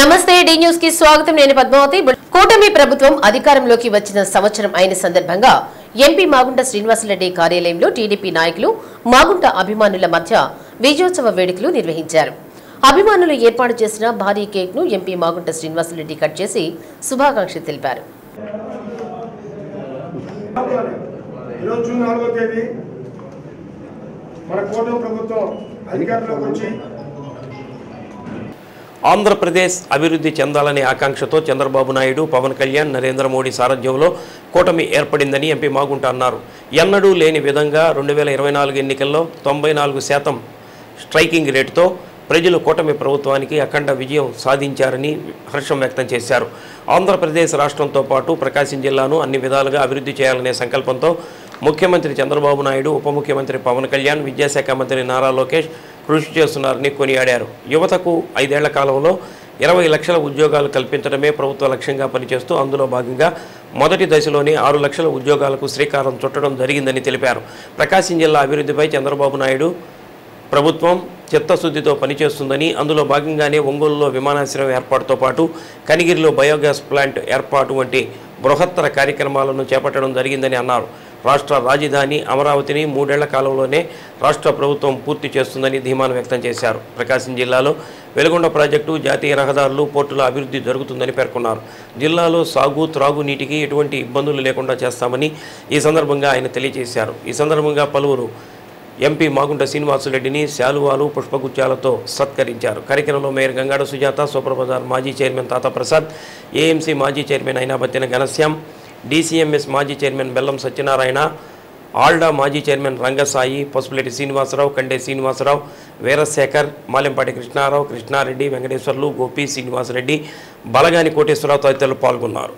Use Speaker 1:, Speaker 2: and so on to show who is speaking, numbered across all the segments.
Speaker 1: నమస్తే D news కి స్వాగతం. నేను పద్మావతి. కూటమి ప్రభుత్వం అధికారంలోకి వచ్చిన సంవత్సరం అయిన సందర్భంగా ఎంపీ మాగుంట శ్రీనివాసరెడ్డి కార్యాలయంలో టీడీపీ నాయకులు మాగుంట అభిమానుల మధ్య విజయోత్సవ వేడుకలు నిర్వహించారు. అభిమానులు ఏర్పాటు చేసిన భారీ కేక్ ను ఎంపీ మాగుంట శ్రీనివాసరెడ్డి కట్ చేసి శుభాకాంక్షలు తెలిపారు.
Speaker 2: ఆంధ్రప్రదేశ్ అభివృద్ధి చెందాలనే ఆకాంక్షతో చంద్రబాబు నాయుడు, పవన్ కళ్యాణ్, నరేంద్ర మోడీ సారథ్యంలో కూటమి ఏర్పడిందని ఎంపీ మాగుంట అన్నారు. ఎన్నడూ లేని విధంగా 2024 ఎన్నికల్లో 94% స్ట్రైకింగ్ రేటుతో ప్రజలు కూటమి ప్రభుత్వానికి అఖండ విజయం సాధించారని హర్షం వ్యక్తం చేశారు. ఆంధ్రప్రదేశ్ రాష్ట్రంతో పాటు ప్రకాశం జిల్లాను అన్ని విధాలుగా అభివృద్ధి చేయాలనే సంకల్పంతో ముఖ్యమంత్రి చంద్రబాబు నాయుడు, ఉప ముఖ్యమంత్రి పవన్ కళ్యాణ్, విద్యాశాఖ మంత్రి నారా లోకేష్ కృషి చేస్తున్నారని కొనియాడారు. యువతకు 5 ఏళ్ల కాలంలో 20 లక్షల ఉద్యోగాలు కల్పించడమే ప్రభుత్వ లక్ష్యంగా పనిచేస్తూ అందులో భాగంగా మొదటి దశలోనే 6 లక్షల ఉద్యోగాలకు శ్రీకారం చుట్టడం జరిగిందని తెలిపారు. ప్రకాశం జిల్లా అభివృద్ధిపై చంద్రబాబు నాయుడు ప్రభుత్వం చిత్తశుద్ధితో పనిచేస్తుందని, అందులో భాగంగానే ఒంగోలులో విమానాశ్రయం ఏర్పాటుతో పాటు కనిగిరిలో బయోగ్యాస్ ప్లాంట్ ఏర్పాటు వంటి బృహత్తర కార్యక్రమాలను చేపట్టడం జరిగిందని అన్నారు. రాష్ట్ర రాజధాని అమరావతిని 3 ఏళ్ల కాలంలోనే రాష్ట్ర ప్రభుత్వం పూర్తి చేస్తుందని ధీమాను వ్యక్తం చేశారు. ప్రకాశం జిల్లాలో వెలుగొండ ప్రాజెక్టు, జాతీయ రహదారులు, పోర్టుల అభివృద్ధి జరుగుతుందని పేర్కొన్నారు. జిల్లాలో సాగు, త్రాగునీటికి ఎటువంటి ఇబ్బందులు లేకుండా చేస్తామని ఈ సందర్భంగా ఆయన తెలియజేశారు. ఈ సందర్భంగా పలువురు ఎంపీ మాగుంట శ్రీనివాసరెడ్డిని శాలువాలు, పుష్పగుచ్చాలతో సత్కరించారు. కార్యక్రమంలో మేయర్ గంగాడ సుజాత, సూపర్బజార్ మాజీ చైర్మన్ తాత ప్రసాద్, ఏఎంసీ మాజీ చైర్మన్ అయినాబత్తిన ఘనశ్యాం, డీసీఎంఎస్ మాజీ చైర్మన్ బెల్లం సత్యనారాయణ, ఆల్డా మాజీ చైర్మన్ రంగసాయి, పసుపులేటి శ్రీనివాసరావు, కండే శ్రీనివాసరావు, వీరశేఖర్, మాలెంపాటి కృష్ణారావు, కృష్ణారెడ్డి, వెంకటేశ్వర్లు, గోపి, శ్రీనివాసరెడ్డి, బలగాని కోటేశ్వరరావు తదితరులు పాల్గొన్నారు.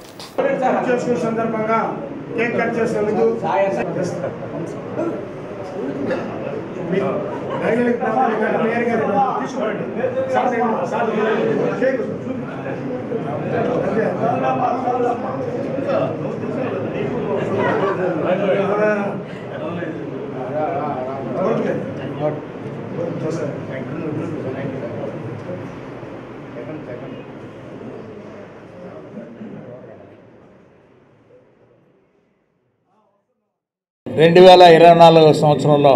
Speaker 3: రెండు 2024 సంవత్సరంలో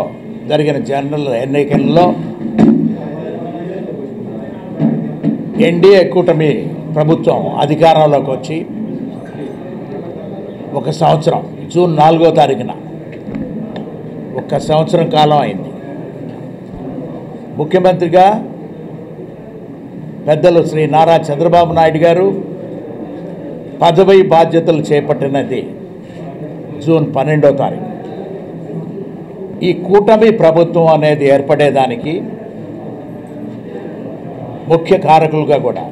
Speaker 3: జరిగిన జనరల్ ఎన్నికల్లో ఎన్డీఏ కూటమి ప్రభుత్వం అధికారంలోకి వచ్చి ఒక సంవత్సరం, జూన్ 4వ తారీఖున 1 సంవత్సరం కాలం అయింది. ముఖ్యమంత్రిగా పెద్దలు శ్రీ నారా చంద్రబాబు నాయుడు గారు పదవి బాధ్యతలు చేపట్టినది జూన్ 12వ తారీఖు. ఈ కూటమి ప్రభుత్వం అనేది ఏర్పడేదానికి ముఖ్య కారకులుగా కూడా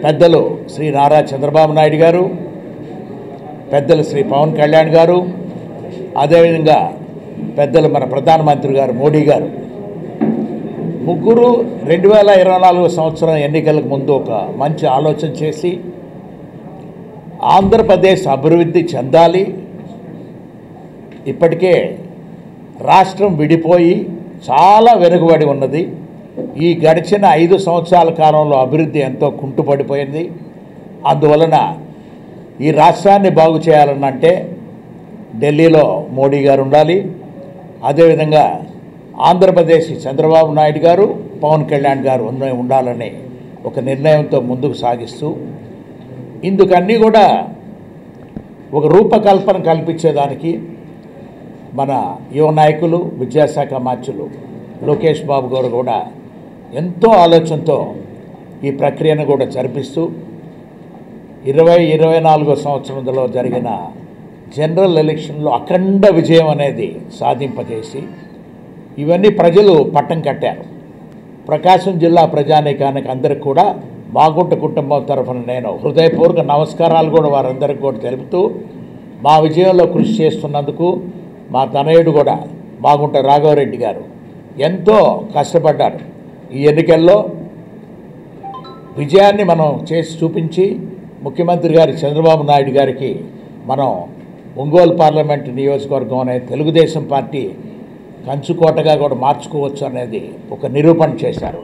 Speaker 3: పెద్దలు శ్రీ నారా చంద్రబాబు నాయుడు గారు, పెద్దలు శ్రీ పవన్ కళ్యాణ్ గారు, అదేవిధంగా పెద్దలు మన ప్రధానమంత్రి గారు మోడీ గారు, ముగ్గురు 2024 సంవత్సరం ఎన్నికలకు ముందు ఒక మంచి ఆలోచన చేసి ఆంధ్రప్రదేశ్ అభివృద్ధి చెందాలి, ఇప్పటికే రాష్ట్రం విడిపోయి చాలా వెనుకబడి ఉన్నది, ఈ గడిచిన 5 సంవత్సరాల కాలంలో అభివృద్ధి ఎంతో కుంటుపడిపోయింది, అందువలన ఈ రాష్ట్రాన్ని బాగు చేయాలనంటే ఢిల్లీలో మోడీ గారు ఉండాలి, అదేవిధంగా ఆంధ్రప్రదేశ్ చంద్రబాబు నాయుడు గారు, పవన్ కళ్యాణ్ గారు ఉండాలని ఒక నిర్ణయంతో ముందుకు సాగిస్తూ ఇందుకన్నీ కూడా ఒక రూపకల్పన కల్పించేదానికి మన యువ నాయకులు, విద్యాశాఖ మంత్రులు లోకేష్ బాబు గారు కూడా ఎంతో ఆలోచనతో ఈ ప్రక్రియను కూడా జరిపిస్తూ 2024 సంవత్సరంలో జరిగిన జనరల్ ఎలక్షన్లో అఖండ విజయం అనేది సాధింపజేసి ఇవన్నీ ప్రజలు పట్టం కట్టారు. ప్రకాశం జిల్లా ప్రజానీకానికి అందరికి కూడా మాగుంట కుటుంబం తరఫున నేను హృదయపూర్వక నమస్కారాలు కూడా వారందరికీ కూడా తెలుపుతూ, మా విజయంలో కృషి చేస్తున్నందుకు మా తనయుడు కూడా మాగుంట రాఘవరెడ్డి గారు ఎంతో కష్టపడ్డారు. ఈ ఎన్నికల్లో విజయాన్ని మనం చేసి చూపించి ముఖ్యమంత్రి గారి చంద్రబాబు నాయుడు గారికి మనం ఒంగోలు పార్లమెంటు నియోజకవర్గం అనే తెలుగుదేశం పార్టీ కంచుకోటగా కూడా మార్చుకోవచ్చు అనేది ఒక నిరూపణ చేశారు.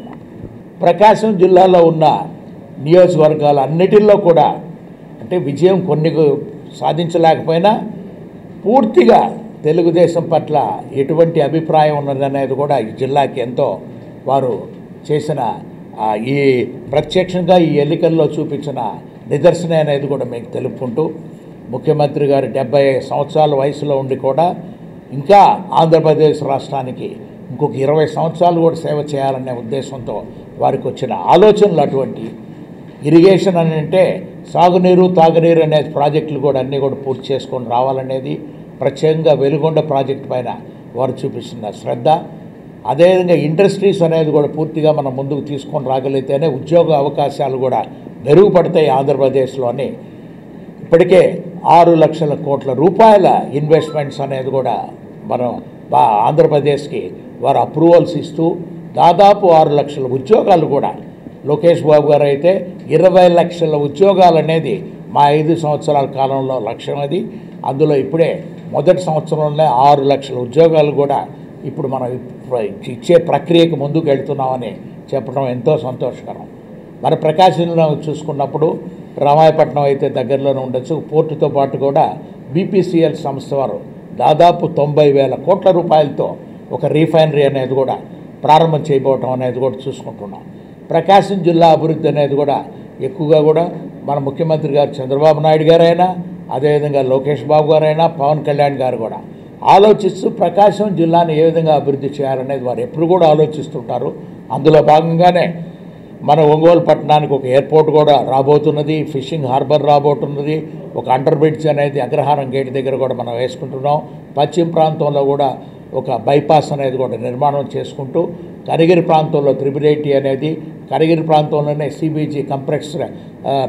Speaker 3: ప్రకాశం జిల్లాలో ఉన్న నియోజకవర్గాలు అన్నిటిల్లో కూడా అంటే విజయం కొన్ని సాధించలేకపోయినా పూర్తిగా తెలుగుదేశం పట్ల ఎటువంటి అభిప్రాయం ఉన్నదనేది కూడా ఈ జిల్లాకి ఎంతో వారు చేసిన ఈ ప్రత్యక్షంగా ఈ ఎన్నికల్లో చూపించిన నిదర్శనం అనేది కూడా మీకు తెలుపుకుంటూ ముఖ్యమంత్రి గారు 70 సంవత్సరాల వయసులో ఉండి కూడా ఇంకా ఆంధ్రప్రదేశ్ రాష్ట్రానికి ఇంకొక 20 సంవత్సరాలు కూడా సేవ చేయాలనే ఉద్దేశంతో వారికి వచ్చిన ఆలోచనలు అటువంటి ఇరిగేషన్ అని అంటే సాగునీరు తాగునీరు అనే ప్రాజెక్టులు కూడా అన్నీ కూడా పూర్తి చేసుకొని రావాలనేది ప్రత్యేకంగా వెలుగొండ ప్రాజెక్టు పైన వారు చూపిస్తున్న శ్రద్ధ అదేవిధంగా ఇండస్ట్రీస్ అనేది కూడా పూర్తిగా మనం ముందుకు తీసుకొని రాగలిగితేనే ఉద్యోగ అవకాశాలు కూడా మెరుగుపడతాయి ఆంధ్రప్రదేశ్లోని ఇప్పటికే 6 లక్షల కోట్ల రూపాయల ఇన్వెస్ట్మెంట్స్ అనేది కూడా మనం ఆంధ్రప్రదేశ్కి వారు అప్రూవల్స్ ఇస్తూ దాదాపు 6 లక్షల ఉద్యోగాలు కూడా లోకేష్ బాబు గారు అయితే 20 లక్షల ఉద్యోగాలు అనేది మా 5 సంవత్సరాల కాలంలో లక్ష్యం అది అందులో ఇప్పుడే మొదటి సంవత్సరంలోనే 6 లక్షల ఉద్యోగాలు కూడా ఇప్పుడు మనం ఇచ్చే ప్రక్రియకు ముందుకు వెళ్తున్నామని చెప్పడం ఎంతో సంతోషకరం. మన ప్రకాశంలో చూసుకున్నప్పుడు రామాయపట్నం అయితే దగ్గరలోనే ఉండొచ్చు. పోర్టుతో పాటు కూడా బీపీసీఎల్ సంస్థ వారు దాదాపు 90,000 కోట్ల రూపాయలతో ఒక రీఫైనరీ అనేది కూడా ప్రారంభం చేయబోవటం అనేది కూడా చూసుకుంటున్నాం. ప్రకాశం జిల్లా అభివృద్ధి అనేది కూడా ఎక్కువగా కూడా మన ముఖ్యమంత్రి గారు చంద్రబాబు నాయుడు గారైనా అదేవిధంగా లోకేష్ బాబు గారైనా పవన్ కళ్యాణ్ గారు కూడా ఆలోచిస్తూ ప్రకాశం జిల్లాని ఏ విధంగా అభివృద్ధి చేయాలనేది వారు ఎప్పుడు కూడా ఆలోచిస్తుంటారు. అందులో భాగంగానే మన ఒంగోలు పట్టణానికి ఒక ఎయిర్పోర్ట్ కూడా రాబోతున్నది, ఫిషింగ్ హార్బర్ రాబోతున్నది, ఒక అండర్ బ్రిడ్జ్ అనేది అగ్రహారం గేట్ దగ్గర కూడా మనం వేసుకుంటున్నాం. పశ్చిమ ప్రాంతంలో కూడా ఒక బైపాస్ అనేది కూడా నిర్మాణం చేసుకుంటూ కనిగిరి ప్రాంతంలో 380 అనేది కనిగిరి ప్రాంతంలోనే సిబిజీ కంప్రెస్డ్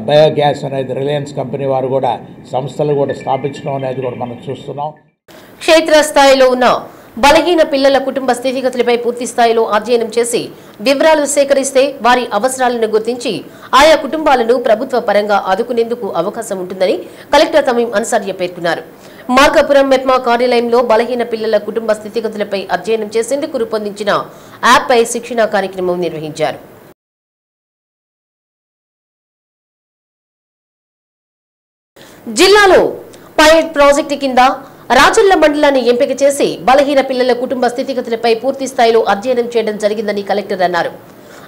Speaker 3: బయోగ్యాస్ అనేది రిలయన్స్ కంపెనీ వారు కూడా సంస్థలు కూడా స్థాపించడం అనేది కూడా మనం చూస్తున్నాం.
Speaker 1: క్షేత్రస్థాయిలో ఉన్న బలహీన పిల్లల కుటుంబ స్థితిగతులపై పూర్తి స్థాయిలో అధ్యయనం చేసి వివరాలు సేకరిస్తే వారి అవసరాలను గుర్తించి ఆయా కుటుంబాలను ప్రభుత్వ పరంగా ఆదుకునేందుకు అవకాశం ఉంటుందని కలెక్టర్ తమీం అన్సారియా పేర్కొన్నారు. మార్కాపురం మెప్మా కార్యాలయంలో బలహీన పిల్లల కుటుంబ స్థితిగతులపై అధ్యయనం చేసేందుకు రూపొందించిన యాప్పై శిక్షణా కార్యక్రమం నిర్వహించారు. జిల్లాలో పైలట్ ప్రాజెక్టు కింద రాజుల మండలాన్ని ఎంపిక చేసి బలహీన పిల్లల కుటుంబ స్థితిగతులపై పూర్తి స్థాయిలో అధ్యయనం చేయడం జరిగిందని కలెక్టర్ అన్నారు.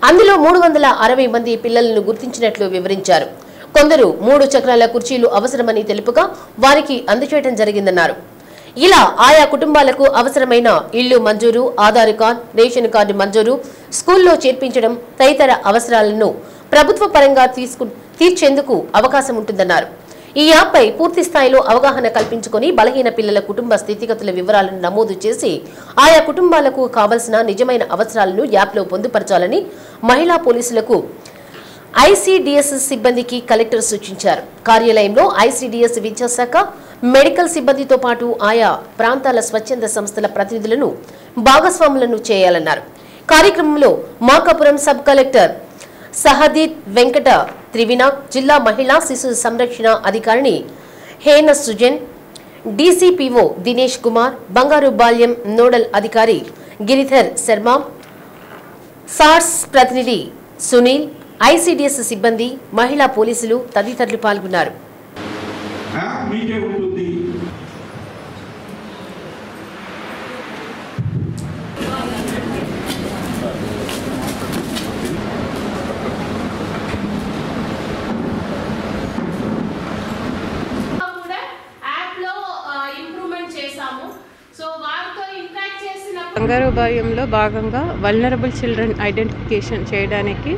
Speaker 1: అందులో 360 మంది పిల్లలను గుర్తించినట్లు వివరించారు. కొందరు 3 చక్రాల కుర్చీలు అవసరమని తెలుపుగా వారికి అందజేయడం జరిగిందన్నారు. ఇలా ఆయా కుటుంబాలకు అవసరమైన ఇళ్లు మంజూరు, ఆధార్ కార్డు, రేషన్ కార్డు మంజూరు, స్కూల్లో చేర్పించడం తదితర అవసరాలను ప్రభుత్వ పరంగా తీర్చేందుకు అవకాశం ఉంటుందన్నారు. ఈ యాప్పై పూర్తి స్థాయిలో అవగాహన కల్పించుకుని బలహీన పిల్లల కుటుంబ స్థితిగతుల వివరాలను నమోదు చేసి ఆయా కుటుంబాలకు కావలసిన నిజమైన అవసరాలను యాప్లో పొందుపరచాలని మహిళా పోలీసులకు ఐసీడీఎస్ సిబ్బందికి కలెక్టర్ సూచించారు. కార్యాలయంలో ఐసీడీఎస్ విద్యాశాఖ, మెడికల్ సిబ్బందితో పాటు ఆయా ప్రాంతాల స్వచ్ఛంద సంస్థల ప్రతినిధులను భాగస్వాములను చేయాలన్నారు. కార్యక్రమంలో మార్కాపురం సబ్ కలెక్టర్ సహదీత్ వెంకట త్రివిన, జిల్లా మహిళా శిశు సంరక్షణ అధికారిని హేన సుజన్, డీసీపీఓ దినేష్ కుమార్, బంగారు బాల్యం నోడల్ అధికారి గిరిధర్ శర్మ, సార్స్ ప్రతినిధి సునీల్, ఐసీడీఎస్ సిబ్బంది, మహిళా పోలీసులు తదితరులు పాల్గొన్నారు.
Speaker 4: బంగారు బాల్యంలో భాగంగా వల్నరబుల్ చిల్డ్రన్ ఐడెంటిఫికేషన్ చేయడానికి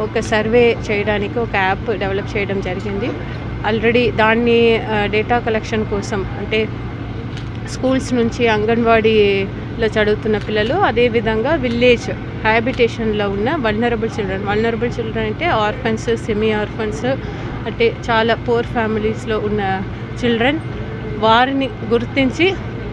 Speaker 4: ఒక సర్వే చేయడానికి ఒక యాప్ డెవలప్ చేయడం జరిగింది. ఆల్రెడీ దాన్ని డేటా కలెక్షన్ కోసం అంటే స్కూల్స్ నుంచి అంగన్వాడీలో చదువుతున్న పిల్లలు, అదేవిధంగా విలేజ్ హ్యాబిటేషన్లో ఉన్న వల్నరబుల్ చిల్డ్రన్ అంటే ఆర్ఫన్స్, సెమీ ఆర్ఫన్స్ అంటే చాలా పూర్ ఫ్యామిలీస్లో ఉన్న చిల్డ్రన్, వారిని గుర్తించి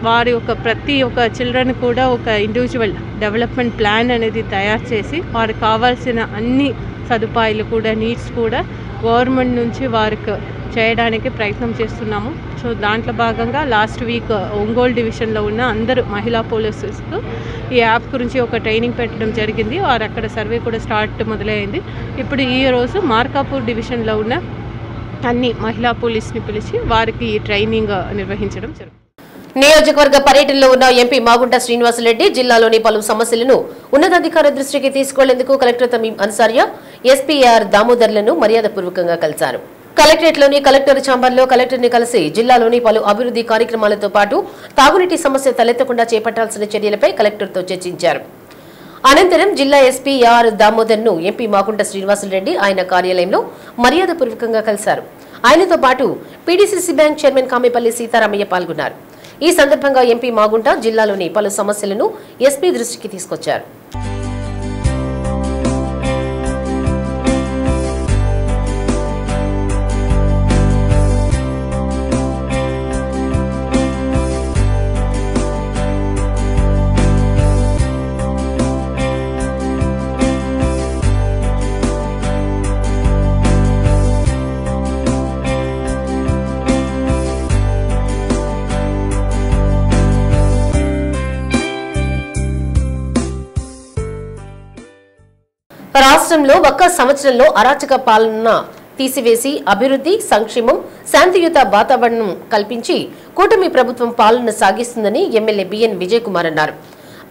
Speaker 4: వారి యొక్క ప్రతి ఒక్క చిల్డ్రన్ కూడా ఒక ఇండివిజువల్ డెవలప్మెంట్ ప్లాన్ అనేది తయారు చేసి వారికి కావాల్సిన అన్ని సదుపాయాలు కూడా నీడ్స్ కూడా గవర్నమెంట్ నుంచి వారికి చేయడానికి ప్రయత్నం చేస్తున్నాము. సో దాంట్లో భాగంగా లాస్ట్ వీక్ ఒంగోలు డివిజన్లో ఉన్న అందరూ మహిళా పోలీసెస్కు ఈ యాప్ గురించి ఒక ట్రైనింగ్ పెట్టడం జరిగింది. వారు అక్కడ సర్వే కూడా మొదలైంది. ఇప్పుడు ఈ రోజు మార్కాపూర్ డివిజన్లో ఉన్న అన్ని మహిళా పోలీస్ని పిలిచి వారికి ట్రైనింగ్ నిర్వహించడం జరుగుతుంది.
Speaker 1: నియోజకవర్గ పర్యటనలో ఉన్న ఎంపీ మాగుంట శ్రీనివాసరెడ్డి జిల్లాలోని పలు సమస్యలను ఉన్నతాధికారుల దృష్టికి తీసుకెళ్లేందుకు కలెక్టర్ తమీం అన్సారియా, ఎస్పీఆర్ దామోదర్లను మర్యాదపూర్వకంగా కలిశారు. కలెక్టరేట్లోని కలెక్టర్ ఛాంబర్లో కలెక్టర్ని కలిసి జిల్లాలోని పలు అభివృద్ధి కార్యక్రమాలతో పాటు తాగునీటి సమస్య తలెత్తకుండా చేపట్టాల్సిన చర్యలపై కలెక్టర్తో చర్చించారు. అనంతరం జిల్లా ఎస్పీఆర్ దామోదర్ను ఎంపీ మాగుంట శ్రీనివాసరెడ్డి ఆయన కార్యాలయంలో మర్యాదపూర్వకంగా కలిశారు. ఆయనతో పాటు PDCC bank chairman Kamepalli Sitaramaiah పాల్గొన్నారు. ఈ సందర్భంగా ఎంపీ మాగుంట జిల్లాలోని పలు సమస్యలను ఎస్పీ దృష్టికి తీసుకొచ్చారు. రాష్ట్రంలో ఒక్క సంవత్సరంలో అరాచక పాలన తీసివేసి అభివృద్ధి, సంక్షేమం, శాంతియుత వాతావరణం కల్పించి కూటమి ప్రభుత్వం పాలన సాగిస్తుందని ఎమ్మెల్యే బిఎన్ విజయ్ కుమార్ అన్నారు.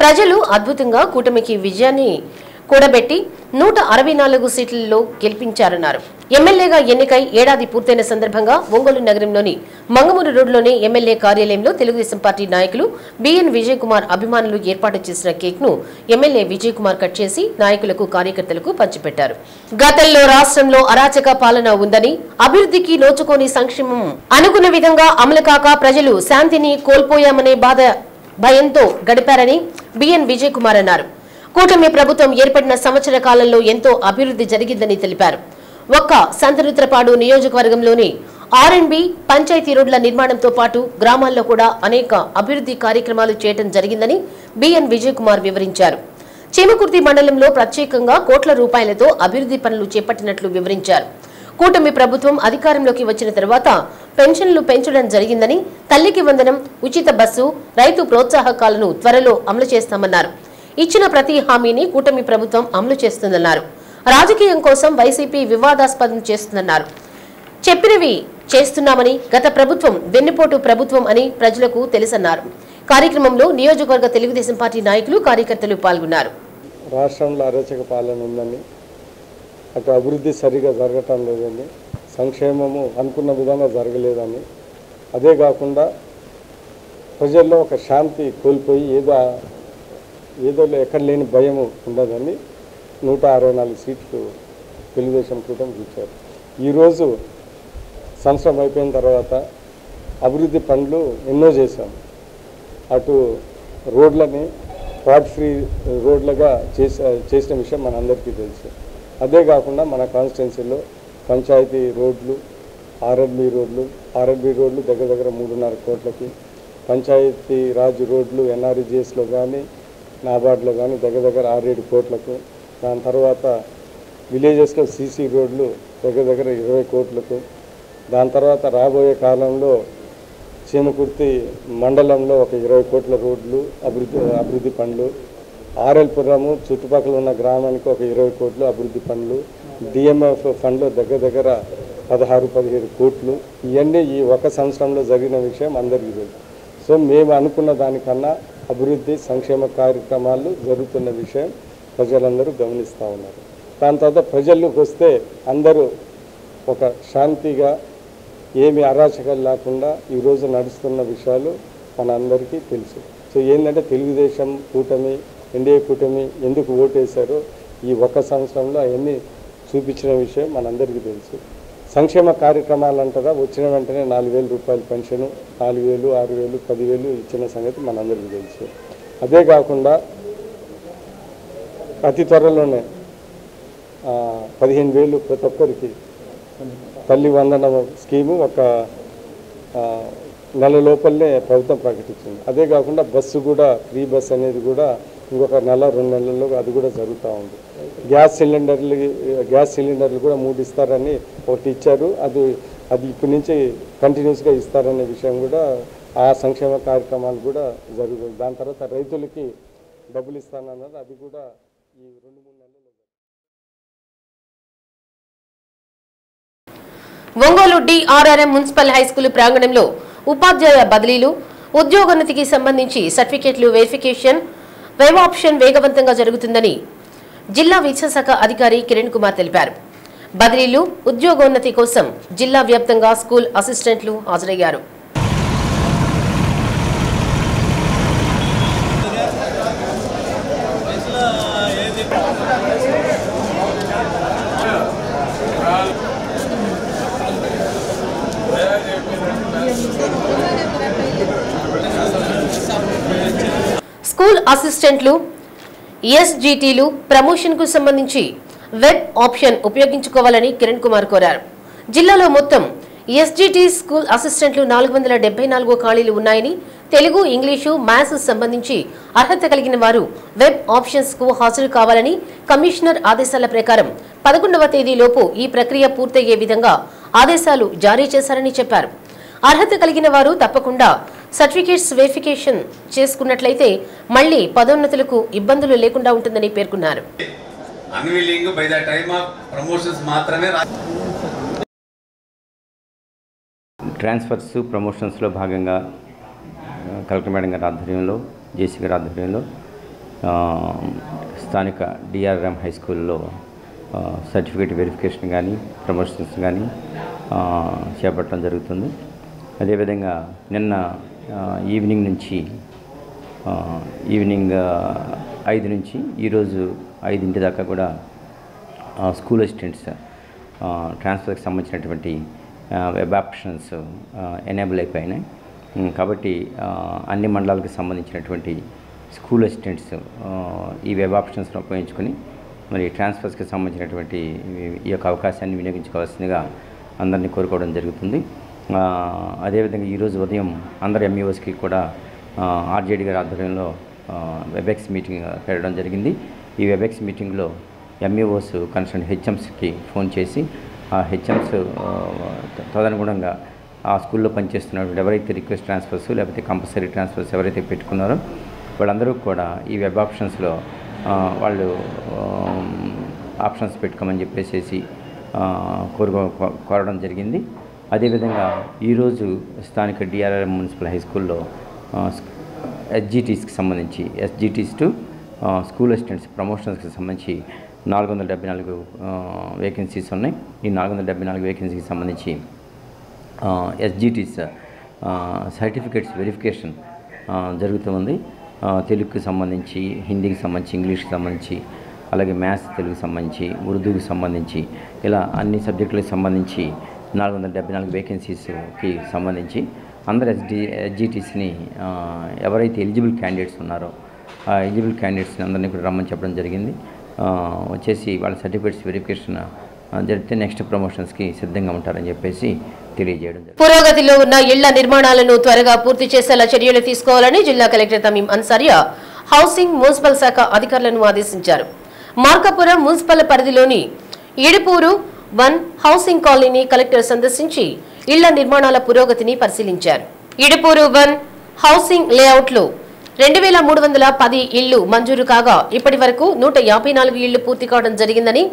Speaker 1: ప్రజలు అద్భుతంగా కూటమికి విజయాన్ని కూడబెట్టి 164 సీట్లలో గెలిపించారన్నారు. ఎమ్మెల్యేగా ఎన్నికై ఏడాది పూర్తయిన సందర్భంగా ఒంగోలు నగరంలోని మంగమూరు రోడ్లోని ఎమ్మెల్యే కార్యాలయంలో తెలుగుదేశం పార్టీ నాయకులు బిఎన్ విజయ్ కుమార్ అభిమానులు ఏర్పాటు చేసిన కేక్ ను ఎమ్మెల్యే విజయ్ కుమార్ కట్ చేసి నాయకులకు, కార్యకర్తలకు పంచిపెట్టారు. గతంలో రాష్ట్రంలో అరాచక పాలన ఉందని, అభివృద్ధికి నోచుకోని సంక్షేమం అనుకున్న విధంగా అమలు కాక ప్రజలు శాంతిని కోల్పోయామనే భయంతో గడిపారని బిఎన్ విజయ్ కుమార్ అన్నారు. కూటమి ప్రభుత్వం ఏర్పడిన సంవత్సర కాలంలో ఎంతో అభివృద్ధి జరిగిందని తెలిపారు. ఒక్క సంతరుద్రపాడు నియోజకవర్గంలోని ఆర్ఎండ్బి, పంచాయతీ రోడ్ల నిర్మాణంతో పాటు గ్రామాల్లో కూడా అనేక అభివృద్ధి కార్యక్రమాలు చేయడం జరిగిందని బిఎన్ విజయ్ కుమార్ వివరించారు. చీమకుర్తి మండలంలో ప్రత్యేకంగా కోట్ల రూపాయలతో అభివృద్ధి పనులు చేపట్టినట్లు వివరించారు. కూటమి ప్రభుత్వం అధికారంలోకి వచ్చిన తర్వాత పెన్షన్లు పెంచడం జరిగిందని, తల్లికి వందనం, ఉచిత బస్సు, రైతు ప్రోత్సాహకాలను త్వరలో అమలు చేస్తామన్నారు. ఇచ్చిన ప్రతి హామీని కూటమి ప్రభుత్వం అమలు చేస్తుందన్నారు. రాజకీయం కోసం వైసీపీ వివాదాస్పదం చేస్తుందన్నారు. చెప్పినవి చేస్తున్నామని, గత ప్రభుత్వం వెన్నుపోటు ప్రభుత్వం అని ప్రజలకు తెలుసన్నారు. కార్యక్రమంలో నియోజకవర్గ తెలుగుదేశం పార్టీ నాయకులు, కార్యకర్తలు పాల్గొన్నారు.
Speaker 5: రాష్ట్రంలో అరాచక పాలన ఉందని, అటు అభివృద్ధి సరిగా జరగటం లేదని, సంక్షేమము అనుకున్న విధంగా జరగలేదని, అదే కాకుండా ప్రజల్లో ఒక శాంతి కోల్పోయి ఏదో ఎక్కడ లేని భయము ఉండదని 164 సీట్లు తెలుగుదేశం కూటమి ఇచ్చారు. ఈరోజు సంవత్సరం అయిపోయిన తర్వాత అభివృద్ధి పనులు ఎన్నో చేశాం. అటు రోడ్లని ఫ్రాడ్ ఫ్రీ రోడ్లుగా చేసిన విషయం మనందరికీ తెలుసు. అదే కాకుండా మన కాన్స్టిట్యున్సీలో పంచాయతీ రోడ్లు, ఆర్ఎల్బి రోడ్లు దగ్గర 3.5 కోట్లకి, పంచాయతీ రాజ్ రోడ్లు ఎన్ఆర్జీఎస్లో కానీ నాబార్డ్లో కానీ దగ్గర 6-7 కోట్లకు, దాని తర్వాత విలేజెస్లో సీసీ రోడ్లు దగ్గర 20 కోట్లకు, దాని తర్వాత రాబోయే కాలంలో చీమకుర్తి మండలంలో ఒక 20 కోట్ల రోడ్లు అభివృద్ధి పనులు, ఆర్ఎల్పురము చుట్టుపక్కల ఉన్న గ్రామానికి ఒక 20 కోట్లు అభివృద్ధి పనులు, డిఎంఎఫ్ ఫండ్లో దగ్గర 16-17 కోట్లు. ఇవన్నీ ఈ ఒక సంవత్సరంలో జరిగిన విషయం అందరికీ తెలుసు. సో మేము అనుకున్న దానికన్నా అభివృద్ధి, సంక్షేమ కార్యక్రమాలు జరుగుతున్న విషయం ప్రజలందరూ గమనిస్తూ ఉన్నారు. దాని తర్వాత ప్రజల్లోకి వస్తే అందరూ ఒక శాంతిగా, ఏమి అరాచకాలు లేకుండా ఈరోజు నడుస్తున్న విషయాలు మన అందరికీ తెలుసు. సో ఏంటంటే తెలుగుదేశం కూటమి, ఎన్డీఏ కూటమి ఎందుకు ఓటేశారో ఈ ఒక సంవత్సరంలో అవన్నీ చూపించిన విషయం మనందరికీ తెలుసు. సంక్షేమ కార్యక్రమాలు అంటారా, వచ్చిన వెంటనే 4,000 రూపాయల పెన్షను, 4,000, 6,000, 10,000 ఇచ్చిన సంగతి మనందరికీ తెలుసు. అదే కాకుండా అతి త్వరలోనే 15,000 ప్రతి ఒక్కరికి తల్లి వందనం స్కీము ఒక నెల లోపలనే ప్రభుత్వం ప్రకటించింది. అదే కాకుండా బస్సు కూడా, ఫ్రీ బస్ అనేది కూడా ఇంకొక 1-2 నెలల్లో అది కూడా జరుగుతూ ఉంది. గ్యాస్ సిలిండర్లు కూడా 3 ఇస్తారని ఒకటి ఇచ్చారు. అది అది ఇప్పటి నుంచి కంటిన్యూస్గా ఇస్తారనే విషయం కూడా ఆ సంక్షేమ కార్యక్రమాలు కూడా జరుగుతుంది. దాని తర్వాత రైతులకి డబ్బులు ఇస్తానన్నారు, అది కూడా ఈ 2-3 నెలల్లో.
Speaker 1: ఒంగోలు డిఆర్ఆర్ఎం మున్సిపల్ హైస్కూల్ ప్రాంగణంలో ఉపాధ్యాయ బదిలీలు, ఉద్యోగోన్నతికి సంబంధించి సర్టిఫికేట్లు వెరిఫికేషన్, వెబ్ ఆప్షన్ వేగవంతంగా జరుగుతుందని జిల్లా విద్యాశాఖ అధికారి కిరణ్ కుమార్ తెలిపారు. బదిలీలు, ఉద్యోగోన్నతి కోసం జిల్లా వ్యాప్తంగా స్కూల్ అసిస్టెంట్లు హాజరయ్యారు. స్కూల్ అసిస్టెంట్లు, ఎస్జిటిలు ప్రమోషన్కు సంబంధించి వెబ్ ఆప్షన్ ఉపయోగించుకోవాలని కిరణ్ కుమార్ కోరారు. జిల్లాలో మొత్తం ఎస్జిటి స్కూల్ అసిస్టెంట్లు 474 ఖాళీలు ఉన్నాయని, తెలుగు, ఇంగ్లీషు, మ్యాథ్స్ సంబంధించి అర్హత కలిగిన వారు వెబ్ ఆప్షన్స్ కు హాజరు కావాలని కమిషనర్ ఆదేశాల ప్రకారం 11వ తేదీలోపు ఈ ప్రక్రియ పూర్తయ్యే విధంగా ఆదేశాలు జారీ చేశారని చెప్పారు. అర్హత కలిగిన వారు తప్పకుండా సర్టిఫికేట్స్ వెరిఫికేషన్ చేసుకున్నట్లయితే మళ్లీ పదోన్నతులకు ఇబ్బందులు లేకుండా ఉంటుందని పేర్కొన్నారు.
Speaker 6: Unwilling by the time of promotions మాత్రమే
Speaker 7: ట్రాన్స్ఫర్స్ ప్రమోషన్స్లో భాగంగా కలెక్టర్ మేడం గారి ఆధ్వర్యంలో, జేసీ గారి ఆధ్వర్యంలో స్థానిక డిఆర్ఆర్ఎం హై స్కూల్లో సర్టిఫికేట్ వెరిఫికేషన్ కానీ ప్రమోషన్స్ కానీ చేపట్టడం జరుగుతుంది. అదేవిధంగా నిన్న ఈవినింగ్ నుంచి ఈవినింగ్ 5 నుంచి ఈరోజు 5 దాకా కూడా స్కూల్ అసిస్టెంట్స్ ట్రాన్స్ఫర్కి సంబంధించినటువంటి వెబ్ ఆప్షన్స్ ఎనేబుల్ అయిపోయినాయి. కాబట్టి అన్ని మండలాలకు సంబంధించినటువంటి స్కూల్ అసిస్టెంట్స్ ఈ వెబ్ ఆప్షన్స్ను ఉపయోగించుకొని మరి ట్రాన్స్ఫర్స్కి సంబంధించినటువంటి ఈ యొక్క అవకాశాన్ని వినియోగించుకోవాల్సిందిగా అందరినీ కోరుకోవడం జరుగుతుంది. అదేవిధంగా ఈరోజు ఉదయం అందరు ఎంఈఓస్కి కూడా ఆర్జేడీ గారి ఆధ్వర్యంలో వెబ్ఎక్స్ మీటింగ్ పెట్టడం జరిగింది. ఈ వెబ్ఎక్స్ మీటింగ్లో ఎంఈఓస్ కన్సర్న్ హెచ్ఎంస్కి ఫోన్ చేసి ఆ హెచ్ఎంస్ తదనుగుణంగా ఆ స్కూల్లో పనిచేస్తున్నటువంటి ఎవరైతే రిక్వెస్ట్ ట్రాన్స్ఫర్స్ లేకపోతే కంపల్సరీ ట్రాన్స్ఫర్స్ ఎవరైతే పెట్టుకున్నారో వాళ్ళందరూ కూడా ఈ వెబ్ ఆప్షన్స్లో వాళ్ళు ఆప్షన్స్ పెట్టుకోమని చెప్పేసి కోరడం జరిగింది. అదేవిధంగా ఈరోజు స్థానిక డిఆర్ఆర్ఎం మున్సిపల్ హై స్కూల్లో ఎస్జిటీస్కి సంబంధించి ఎస్జిటీస్ టు స్కూల్ అసిస్టెంట్స్ ప్రమోషన్స్కి సంబంధించి 474 వేకెన్సీస్ ఉన్నాయి. ఈ 474 వేకెన్సీకి సంబంధించి ఎస్జిటీస్ సర్టిఫికేట్స్ వెరిఫికేషన్ జరుగుతుంది. తెలుగుకి సంబంధించి, హిందీకి సంబంధించి, ఇంగ్లీష్కి సంబంధించి, అలాగే మ్యాథ్స్ తెలుగుకి సంబంధించి, ఉర్దూకి సంబంధించి ఇలా అన్ని సబ్జెక్టులకు సంబంధించి 474 వేకెన్సీస్కి సంబంధించి అందరు ఎస్జిటీస్ని ఎవరైతే ఎలిజిబుల్ క్యాండిడేట్స్ ఉన్నారో ఆ ఎలిజిబుల్ క్యాండిడేట్స్ని అందరినీ కూడా రమ్మని చెప్పడం జరిగింది. వచ్చేసి వాళ్ళ సర్టిఫికేట్స్ వెరిఫికేషన్ జరిగితే నెక్స్ట్ ప్రమోషన్స్కి సిద్ధంగా ఉంటారని చెప్పేసి తెలియజేయడం జరిగింది.
Speaker 1: పురోగతిలో ఉన్న ఇళ్ల నిర్మాణాలను త్వరగా పూర్తి చేసేలా చర్యలు తీసుకోవాలని జిల్లా కలెక్టర్ తమీం అన్సారియా హౌసింగ్, మున్సిపల్ శాఖ అధికారులను ఆదేశించారు. మార్కాపురం మున్సిపల్ పరిధిలోని ఇడుపూరు 1 హౌసింగ్ కాలనీని కలెక్టర్ సందర్శించి ఇళ్ల నిర్మాణాల పురోగతిని పరిశీలించారు. ఇడుపూరు 1 హౌసింగ్ లేఅవుట్లో 2310 ఇళ్లు మంజూరు కాగా ఇప్పటి వరకు 154 ఇళ్లు పూర్తి కావడం జరిగిందని,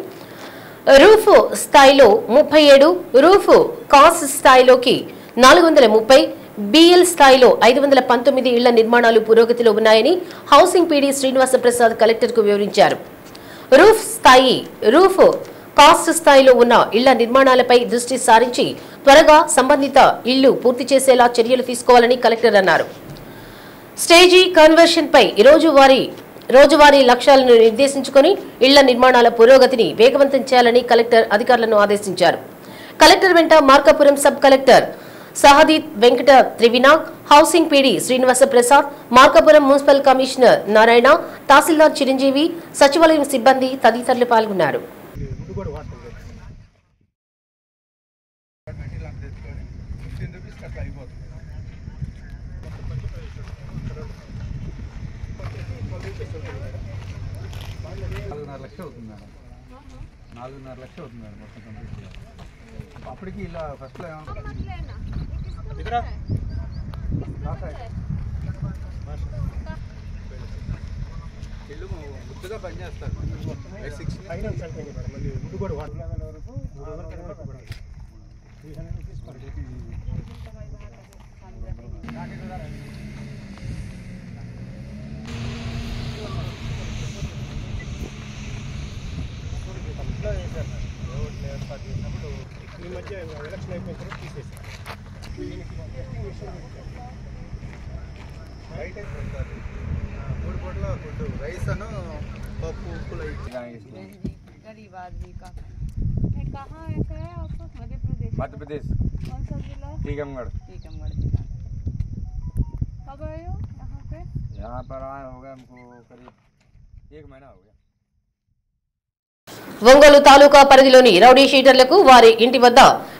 Speaker 1: రూఫ్ స్థాయిలో 37, రూఫ్ కాస్ స్థాయిలోకి 430, బిఎల్ స్థాయిలో 519 ఇళ్ల నిర్మాణాలు పురోగతిలో ఉన్నాయని హౌసింగ్ పీడీ శ్రీనివాస ప్రసాద్ కలెక్టర్కు వివరించారు. రూఫ్ స్థాయి, రూఫ్ కాస్ట్ స్థాయిలో ఉన్న ఇళ్ల నిర్మాణాలపై దృష్టి సారించి త్వరగా సంబంధిత ఇళ్లు పూర్తి చేసేలా చర్యలు తీసుకోవాలని కలెక్టర్ అన్నారు. స్టేజీ కన్వర్షన్ పై రోజువారీ లక్ష్యాలను నిర్దేశించుకుని ఇళ్ల నిర్మాణాల పురోగతిని వేగవంతం చేయాలని కలెక్టర్ అధికారులను ఆదేశించారు. కలెక్టర్ వెంట Markapuram sub collector Sahadeet Venkata Trivinag, housing PD Srinivasa Prasad, Markapuram municipal commissioner Narayana, tahsildar Chiranjeevi, సచివాలయం సిబ్బంది తదితరులు పాల్గొన్నారు.
Speaker 8: $4.5 లక్షలు అవుతుంది మేడం. 4.5 లక్షలు అవుతుంది మేడం మొత్తం కంప్లీట్. అప్పటికి ఇలా ఫస్ట్లో ఇల్లు ముద్దుగా పనిచేస్తారు. ముందు కూడా వరకు ఈ మధ్య ఎలక్షన్ అయిపోయిన తర్వాత తీసేసారు. రైట్ అయిపోతారు. 3 పూటల ఫుడ్ రైస్ అను పప్పు ఉప్పులు
Speaker 9: गरीब आदमी का कहाँ है आपको? मध्य प्रदेश। कौन सा जिला? टीकमगढ़ जिला। कब आए हो यहाँ पे? यहाँ पर आए हो गए हमको करीब 1 महीना हो गया।
Speaker 1: ఒంగోలు తాలూకా పరిధిలోని రౌడీ షీటర్లకు వారి ఇంటి వద్ద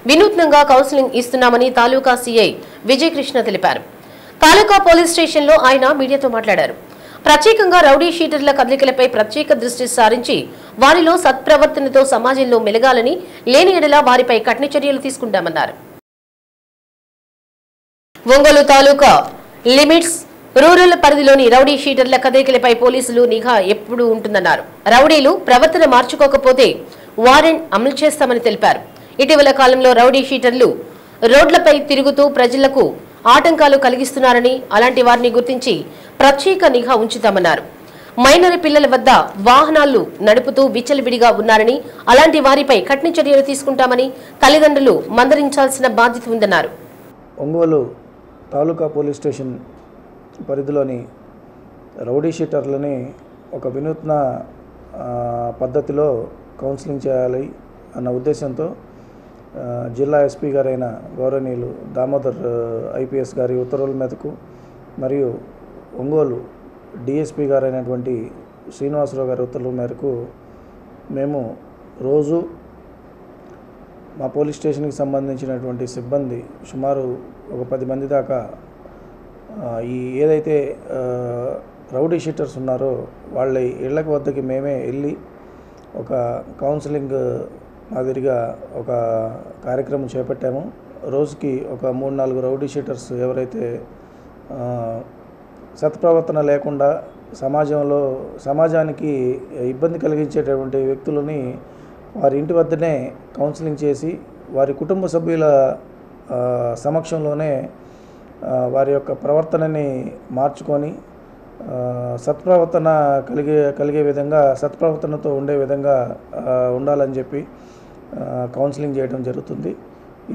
Speaker 1: వినూత్నంగా కౌన్సిలింగ్ ఇస్తున్నామని తాలూకా సీఐ విజయకృష్ణ తెలిపారు. తాలూకా పోలీస్ స్టేషన్లో ఆయన మీడియాతో మాట్లాడారు. ప్రత్యేకంగా రౌడీ షీటర్ల కదలికలపై ప్రత్యేక దృష్టి సారించి వారిలో సత్ప్రవర్తనతో సమాజంలో మెలగాలని, లేని ఎడల వారిపై కఠిన చర్యలు తీసుకుంటామన్నారు. ఒంగోలు తాలూకా లిమిట్స్ రూరల్ పరిధిలోని రౌడీ షీటర్ల కదలికలపై పోలీసులు నిఘా ఎప్పుడూ ఉంటుందన్నారు. రౌడీలు ప్రవర్తన మార్చుకోకపోతే వారెంట్ అమలు చేస్తామని తెలిపారు. ఇటీవల కాలంలో రౌడీ షీటర్లు రోడ్లపై తిరుగుతూ ప్రజలకు ఆటంకాలు కలిగిస్తున్నారని, అలాంటి వారిని గుర్తించి ప్రత్యేక నిఘా ఉంచుతామన్నారు. మైనర్ పిల్లల వద్ద వాహనాలు నడుపుతూ విచ్చలవిడిగా ఉన్నారని, అలాంటి వారిపై కఠిన చర్యలు తీసుకుంటామని తల్లిదండ్రులు మందలించాల్సిన బాధ్యత ఉందన్నారు.
Speaker 10: ఒంగోలు తాలూకా పోలీస్ స్టేషన్ పరిధిలోని రౌడీ షీటర్లని ఒక వినూత్న పద్ధతిలో కౌన్సిలింగ్ చేయాలి అన్న ఉద్దేశంతో జిల్లా ఎస్పీ గారైన గౌరవనీయులు దామోదర్ ఐపీఎస్ గారి ఉత్తర్వుల మేరకు మరియు ఒంగోలు డిఎస్పీ గారైనటువంటి శ్రీనివాసరావు గారి ఉత్తర్వుల మేరకు మేము రోజు మా పోలీస్ స్టేషన్కి సంబంధించినటువంటి సిబ్బంది సుమారు ఒక 10 మంది దాకా ఈ ఏదైతే రౌడీ షీటర్స్ ఉన్నారో వాళ్ళ ఇళ్ళకి వద్దకి మేమే వెళ్ళి ఒక కౌన్సిలింగ్ మాదిరిగా ఒక కార్యక్రమం చేపట్టాము. రోజుకి ఒక 3-4 రౌడీ షీటర్స్ ఎవరైతే సత్ప్రవర్తన లేకుండా సమాజానికి ఇబ్బంది కలిగించేటటువంటి వ్యక్తులని వారి ఇంటి వద్దనే కౌన్సిలింగ్ చేసి వారి కుటుంబ సభ్యుల సమక్షంలోనే వారి యొక్క ప్రవర్తనని మార్చుకొని సత్ప్రవర్తన కలిగే విధంగా, సత్ప్రవర్తనతో ఉండే విధంగా ఉండాలని చెప్పి కౌన్సిలింగ్ చేయడం జరుగుతుంది.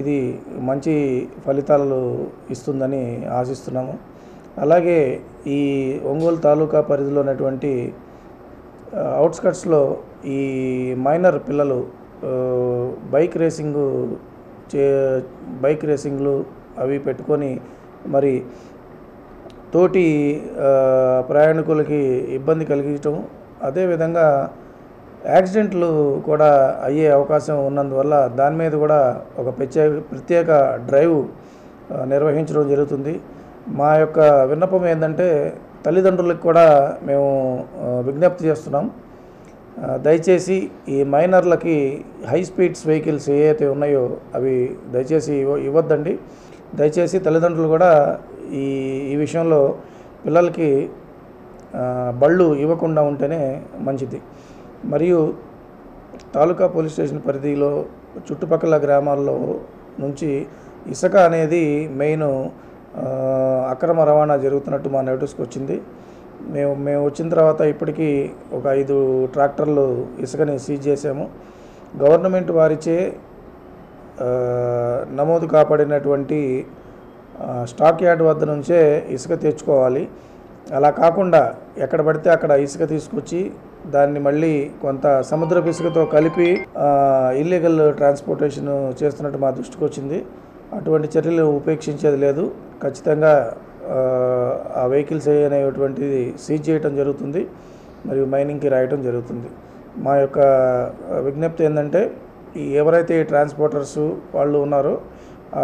Speaker 10: ఇది మంచి ఫలితాలు ఇస్తుందని ఆశిస్తున్నాము. అలాగే ఈ ఒంగోలు తాలూకా పరిధిలో ఉన్నటువంటి అవుట్స్కట్స్లో ఈ మైనర్ పిల్లలు బైక్ రేసింగ్లు అవి పెట్టుకొని మరి తోటి ప్రయాణికులకి ఇబ్బంది కలిగించడం, అదేవిధంగా యాక్సిడెంట్లు కూడా అయ్యే అవకాశం ఉన్నందువల్ల దాని మీద కూడా ఒక ప్రత్యేక డ్రైవ్ నిర్వహించడం జరుగుతుంది. మా యొక్క విన్నపం ఏంటంటే తల్లిదండ్రులకు కూడా మేము విజ్ఞప్తి చేస్తున్నాం. దయచేసి ఈ మైనర్లకి హై స్పీడ్స్ వెహికల్స్ ఏవైతే ఉన్నాయో అవి దయచేసి ఇవ్వద్దండి. దయచేసి తల్లిదండ్రులు కూడా ఈ విషయంలో పిల్లలకి బళ్ళు ఇవ్వకుండా ఉంటేనే మంచిది. మరియు తాలూకా పోలీస్ స్టేషన్ పరిధిలో చుట్టుపక్కల గ్రామాల్లో నుంచి ఇసుక అనేది మెయిన్ అక్రమ రవాణా జరుగుతున్నట్టు మా నోటీస్కి వచ్చింది. మేము వచ్చిన తర్వాత ఇప్పటికీ ఒక 5 ట్రాక్టర్లు ఇసుకని సీజ్ చేశాము. గవర్నమెంట్ వారిచే నమోదు కాపాడినటువంటి స్టాక్ యార్డ్ వద్ద నుంచే ఇసుక తెచ్చుకోవాలి. అలా కాకుండా ఎక్కడ పడితే అక్కడ ఇసుక తీసుకొచ్చి దాన్ని మళ్ళీ కొంత సముద్రపు ఇసుకతో కలిపి ఇల్లీగల్ ట్రాన్స్పోర్టేషన్ చేస్తున్నట్టు మా దృష్టికి వచ్చింది. అటువంటి చర్యలు ఉపేక్షించేది లేదు. ఖచ్చితంగా ఆ వెహికల్స్ అనేటువంటిది సీజ్ చేయడం జరుగుతుంది మరియు మైనింగ్కి రాయటం జరుగుతుంది. మా యొక్క విజ్ఞప్తి ఏంటంటే ఎవరైతే ట్రాన్స్పోర్టర్స్ వాళ్ళు ఉన్నారో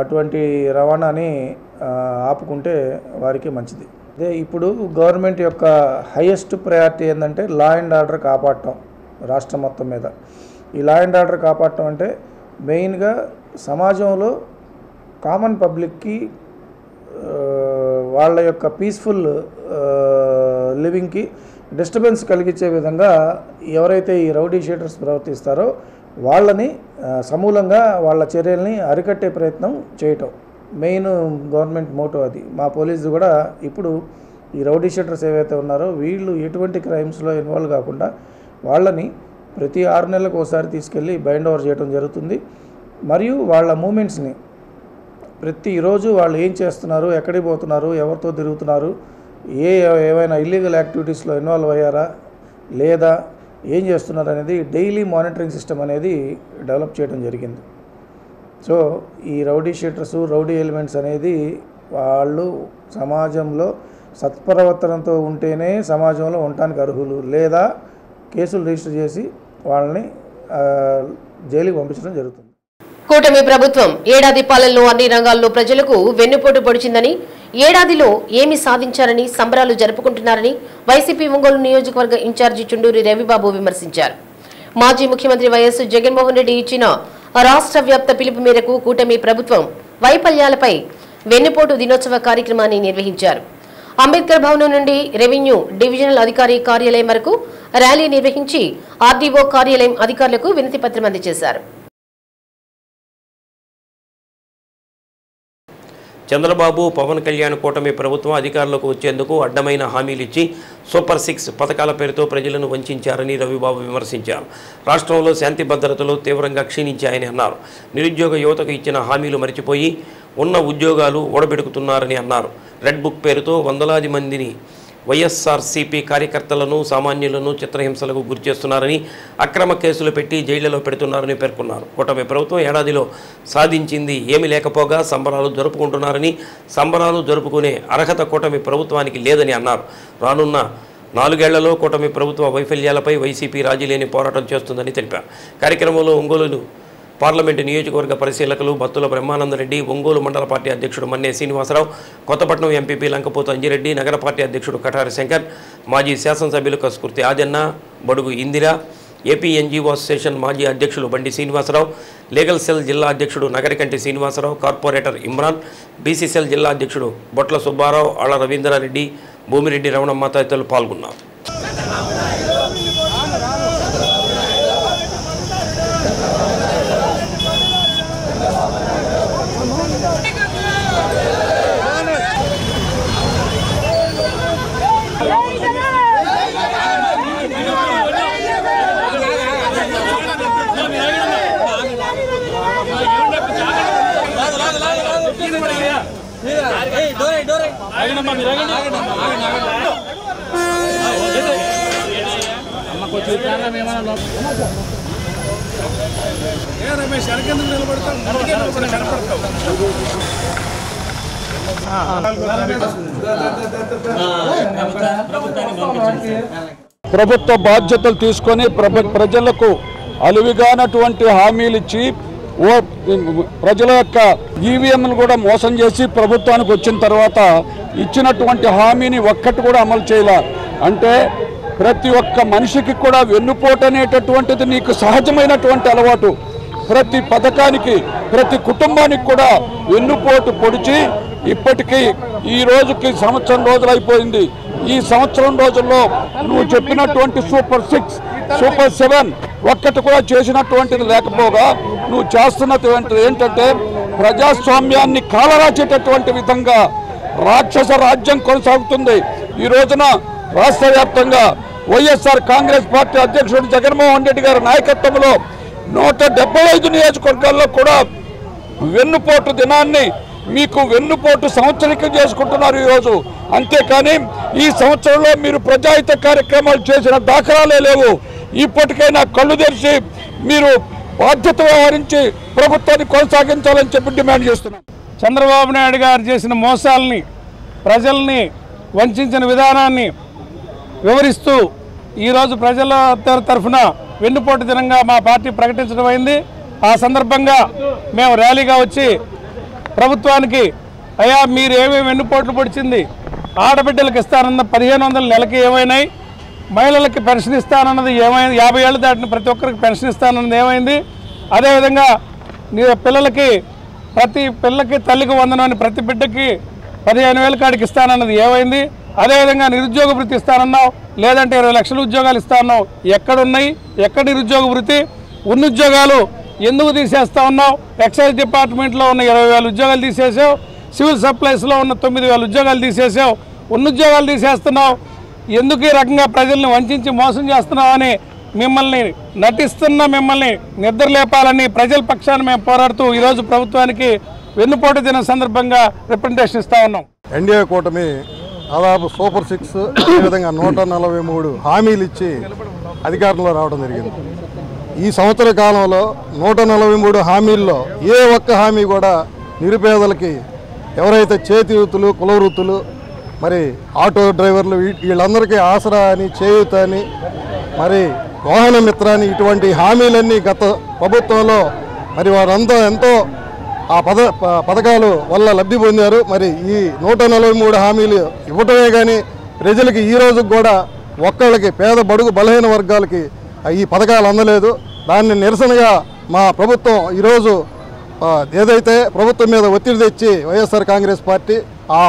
Speaker 10: అటువంటి రవాణాని ఆపుకుంటే వారికి మంచిది. అదే ఇప్పుడు గవర్నమెంట్ యొక్క హైయెస్ట్ ప్రయారిటీ ఏంటంటే లా అండ్ ఆర్డర్ కాపాడటం. రాష్ట్రం మొత్తం మీద ఈ లా అండ్ ఆర్డర్ కాపాడటం అంటే మెయిన్గా సమాజంలో కామన్ పబ్లిక్కి వాళ్ళ యొక్క పీస్ఫుల్ లివింగ్కి డిస్టర్బెన్స్ కలిగించే విధంగా ఎవరైతే ఈ రౌడీ షీటర్స్ ప్రవర్తిస్తారో వాళ్ళని సమూలంగా వాళ్ళ చర్యల్ని అరికట్టే ప్రయత్నం చేయటం మెయిన్ గవర్నమెంట్ మోటో అది. మా పోలీసు కూడా ఇప్పుడు ఈ రౌడీ షీటర్స్ ఏవైతే ఉన్నారో వీళ్ళు ఎటువంటి క్రైమ్స్లో ఇన్వాల్వ్ కాకుండా వాళ్ళని ప్రతి 6 నెలలకు ఒకసారి తీసుకెళ్ళి బైండ్ ఓవర్ చేయడం జరుగుతుంది. మరియు వాళ్ళ మూమెంట్స్ని ప్రతిరోజు వాళ్ళు ఏం చేస్తున్నారు, ఎక్కడికి పోతున్నారు, ఎవరితో తిరుగుతున్నారు, ఏమైనా ఇల్లీగల్ యాక్టివిటీస్లో ఇన్వాల్వ్ అయ్యారా లేదా ఏం చేస్తున్నారు అనేది డైలీ మానిటరింగ్ సిస్టమ్ అనేది డెవలప్ చేయడం జరిగింది. సో ఈ రౌడీ షీటర్స్, రౌడీ ఎలిమెంట్స్ అనేది వాళ్ళు సమాజంలో సత్ప్రవర్తనతో ఉంటేనే సమాజంలో ఉండటానికి అర్హులు, లేదా కేసులు రిజిస్టర్ చేసి వాళ్ళని జైలుకి పంపించడం జరుగుతుంది.
Speaker 1: కూటమి ప్రభుత్వం ఏడాది పాలనలో అన్ని రంగాల్లో ప్రజలకు వెన్నుపోటు పొడిచిందని, ఏడాదిలో ఏమి సాధించారని సంబరాలు జరుపుకుంటున్నారని వైసీపీ ఒంగోలు నియోజకవర్గ ఇన్ఛార్జి చుండూరి రవిబాబు విమర్శించారు. మాజీ ముఖ్యమంత్రి వైఎస్ జగన్మోహన్ రెడ్డి ఇచ్చిన రాష్ట్ర వ్యాప్త పిలుపు మేరకు కూటమి ప్రభుత్వం వైఫల్యాలపై వెన్నుపోటు దినోత్సవ కార్యక్రమాన్ని నిర్వహించారు. అంబేద్కర్ భవనం నుండి రెవెన్యూ డివిజనల్ అధికారి కార్యాలయం వరకు ర్యాలీ నిర్వహించి ఆర్డీఓ కార్యాలయం అధికారులకు వినతి పత్రం అందజేశారు.
Speaker 2: చంద్రబాబు, పవన్ కళ్యాణ్ కూటమి ప్రభుత్వం అధికారంలోకి వచ్చేందుకు అడ్డమైన హామీలిచ్చి సూపర్ 6 పథకాల పేరుతో ప్రజలను వంచారని రవిబాబు విమర్శించారు. రాష్ట్రంలో శాంతి భద్రతలు తీవ్రంగా క్షీణించాయని అన్నారు. నిరుద్యోగ యువతకు ఇచ్చిన హామీలు మరిచిపోయి ఉన్న ఉద్యోగాలు ఓడబెడుకుతున్నారని అన్నారు. రెడ్ బుక్ పేరుతో వందలాది మందిని వైఎస్ఆర్సీపీ కార్యకర్తలను, సామాన్యులను చిత్రహింసలకు గురిచేస్తున్నారని, అక్రమ కేసులు పెట్టి జైళ్లలో పెడుతున్నారని పేర్కొన్నారు. కూటమి ప్రభుత్వం ఏడాదిలో సాధించింది ఏమీ లేకపోగా సంబరాలు జరుపుకుంటున్నారని, సంబరాలు జరుపుకునే అర్హత కూటమి ప్రభుత్వానికి లేదని అన్నారు. రానున్న 4 ఏళ్లలో కూటమి ప్రభుత్వ వైఫల్యాలపై వైసీపీ రాజీలేని పోరాటం చేస్తుందని తెలిపారు. కార్యక్రమంలో ఒంగోలు పార్లమెంటు నియోజకవర్గ పరిశీలకులు బత్తుల బ్రహ్మానందరెడ్డి, ఒంగోలు మండల పార్టీ అధ్యక్షుడు మన్నే శ్రీనివాసరావు, కొత్తపట్నం ఎంపీపీ లంకపోతు అంజిరెడ్డి, నగర పార్టీ అధ్యక్షుడు కటారి శంకర్, మాజీ శాసనసభ్యులు కస్కుర్తి ఆదన్న, బడుగు ఇందిర, ఏపీ ఎన్జీఓ అసోసియేషన్ మాజీ అధ్యక్షులు బండి శ్రీనివాసరావు, లీగల్ సెల్ జిల్లా అధ్యక్షుడు Nagarikanti Srinivasa Rao, corporator Imran, BC cell జిల్లా అధ్యక్షుడు బొట్ల సుబ్బారావు, ఆళ్ల రవీంద్రారెడ్డి, భూమిరెడ్డి రమణమ్మ తదితరులు పాల్గొన్నారు.
Speaker 11: ప్రభుత్వ బాధ్యతలు తీసుకొని ప్రజలకు అలువిగానటువంటి హామీలు ఇచ్చి ప్రజల యొక్క ఈవీఎంను కూడా మోసం చేసి ప్రభుత్వానికి వచ్చిన తర్వాత ఇచ్చినటువంటి హామీని ఒక్కటి కూడా అమలు చేయలే. అంటే ప్రతి ఒక్క మనిషికి కూడా వెన్నుపోటు అనేటటువంటిది నీకు సహజమైనటువంటి అలవాటు. ప్రతి పథకానికి, ప్రతి కుటుంబానికి కూడా వెన్నుపోటు పొడిచి ఇప్పటికీ ఈ రోజుకి సంవత్సరం రోజులు అయిపోయింది. ఈ సంవత్సరం రోజుల్లో నువ్వు చెప్పినటువంటి సూపర్ 6, సూపర్ 7 ఒక్కటి కూడా చేసినటువంటిది లేకపోగా నువ్వు చేస్తున్నటువంటిది ఏంటంటే ప్రజాస్వామ్యాన్ని కాలరాచేటటువంటి విధంగా రాక్షస రాజ్యం కొనసాగుతుంది. ఈ రోజున రాష్ట్ర వ్యాప్తంగా వైఎస్ఆర్ కాంగ్రెస్ పార్టీ అధ్యక్షుడు జగన్మోహన్ రెడ్డి గారి నాయకత్వంలో 175 నియోజకవర్గాల్లో కూడా వెన్నుపోటు దినాన్ని మీకు వెన్నుపోటు సంవత్సరికం చేసుకుంటున్నారు ఈరోజు. అంతేకాని ఈ సంవత్సరంలో మీరు ప్రజాహిత కార్యక్రమాలు చేసిన దాఖలాలే లేవు. ఇప్పటికైనా కళ్ళు తెరిచి మీరు బాధ్యత వ్యవహరించి ప్రభుత్వాన్ని కొనసాగించాలని చెప్పి డిమాండ్ చేస్తున్నాం.
Speaker 12: చంద్రబాబు నాయుడు గారు చేసిన మోసాలని, ప్రజల్ని వంచిన విధానాన్ని వివరిస్తూ ఈరోజు ప్రజల తరఫున వెన్నుపోటు దినంగా మా పార్టీ ప్రకటించడం అయింది. ఆ సందర్భంగా మేము ర్యాలీగా వచ్చి ప్రభుత్వానికి అయ్యా మీరు ఏమేమి వెన్నుపోట్లు పొడిచింది, ఆడబిడ్డలకు ఇస్తానన్న 1500 నెలకి ఏమైనాయి, మహిళలకి పెన్షన్ ఇస్తానన్నది ఏమైంది, 50 ఏళ్ళు దాటిన ప్రతి ఒక్కరికి పెన్షన్ ఇస్తానన్నది ఏమైంది, అదేవిధంగా పిల్లలకి ప్రతి పిల్లకి తల్లికి వందనం అని ప్రతి బిడ్డకి 15,000 కాడికి ఇస్తానన్నది ఏమైంది? అదేవిధంగా నిరుద్యోగ వృత్తి ఇస్తానన్నావు, లేదంటే 20 లక్షల ఉద్యోగాలు ఇస్తానన్నావు. ఎక్కడున్నాయి? ఎక్కడ నిరుద్యోగ వృత్తి? ఉన్న ఉద్యోగాలు ఎందుకు తీసేస్తా ఉన్నావు? ఎక్సైజ్ డిపార్ట్మెంట్లో ఉన్న 20,000 ఉద్యోగాలు తీసేసావు, సివిల్ సప్లైస్లో ఉన్న 9,000 ఉద్యోగాలు తీసేసావు. ఉన్న ఉద్యోగాలు తీసేస్తున్నావు. ఎందుకు ఈ రకంగా ప్రజల్ని వంచి మోసం చేస్తున్నావు అని మిమ్మల్ని మిమ్మల్ని నిద్రలేపాలని ప్రజల పక్షాన మేము పోరాడుతూ ఈరోజు ప్రభుత్వానికి వెన్నుపోటు దినం సందర్భంగా రిప్రజెంటేషన్ ఇస్తా ఉన్నాం.
Speaker 13: ఎన్డీఏ కూటమి దాదాపు సూపర్ 6 అదేవిధంగా 143 హామీలు ఇచ్చి అధికారంలో రావడం జరిగింది. ఈ సంవత్సర కాలంలో 143 హామీల్లో ఏ ఒక్క హామీ కూడా నిరుపేదలకి, ఎవరైతే చేతి వృత్తులు, కుల వృత్తులు, మరి ఆటో డ్రైవర్లు వీళ్ళందరికీ ఆసరా అని, చేయూత అని, మరి వాహన మిత్ర అని ఇటువంటి హామీలన్నీ గత ప్రభుత్వంలో మరి వారంతా ఎంతో ఆ పథకాలు వల్ల లబ్ధి పొందారు. మరి ఈ 143 హామీలు ఇవ్వటమే కానీ ప్రజలకి ఈ రోజుకి కూడా ఒక్కళ్ళకి, పేద బడుగు బలహీన వర్గాలకి ఈ పథకాలు అందలేదు. దాన్ని నిరసనగా మా ప్రభుత్వం ఈరోజు ఏదైతే ప్రభుత్వం మీద ఒత్తిడి తెచ్చి వైఎస్ఆర్ కాంగ్రెస్ పార్టీ ఆ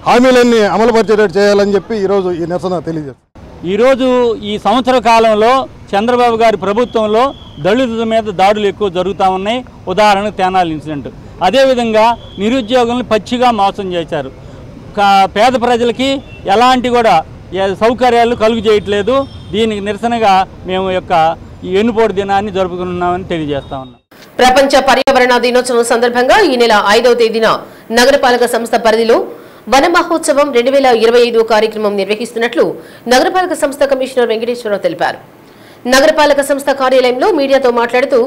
Speaker 13: హామీలన్నీ అమలుపరిచేటట్టు చేయాలని చెప్పి ఈరోజు ఈ నిరసన తెలియజేస్తుంది.
Speaker 14: ఈరోజు ఈ సంవత్సర కాలంలో చంద్రబాబు గారి ప్రభుత్వంలో దళితుల మీద దాడులు ఎక్కువ జరుగుతూ ఉన్నాయి. ఉదాహరణకు తెనాలి ఇన్సిడెంట్. అదేవిధంగా నిరుద్యోగులను పచ్చిగా మోసం చేశారు. పేద ప్రజలకి ఎలాంటి కూడా సౌకర్యాలు కలుగు చేయట్లేదు. దీనికి నిరసనగా మేము ఈ వెన్నుపోటు దినాన్ని జరుపుకున్నామని తెలియజేస్తా ఉన్నాం.
Speaker 1: ప్రపంచ పర్యావరణ దినోత్సవం సందర్భంగా ఈ నెల 5వ తేదీన నగరపాలక సంస్థ పరిధిలో వన మహోత్సవం 2025 కార్యక్రమం నిర్వహిస్తున్నట్లు నగరపాలక సంస్థ కమిషనర్ వెంకటేశ్వరరావు తెలిపారు. నగరపాలక సంస్థ కార్యాలయంలో మీడియాతో మాట్లాడుతూ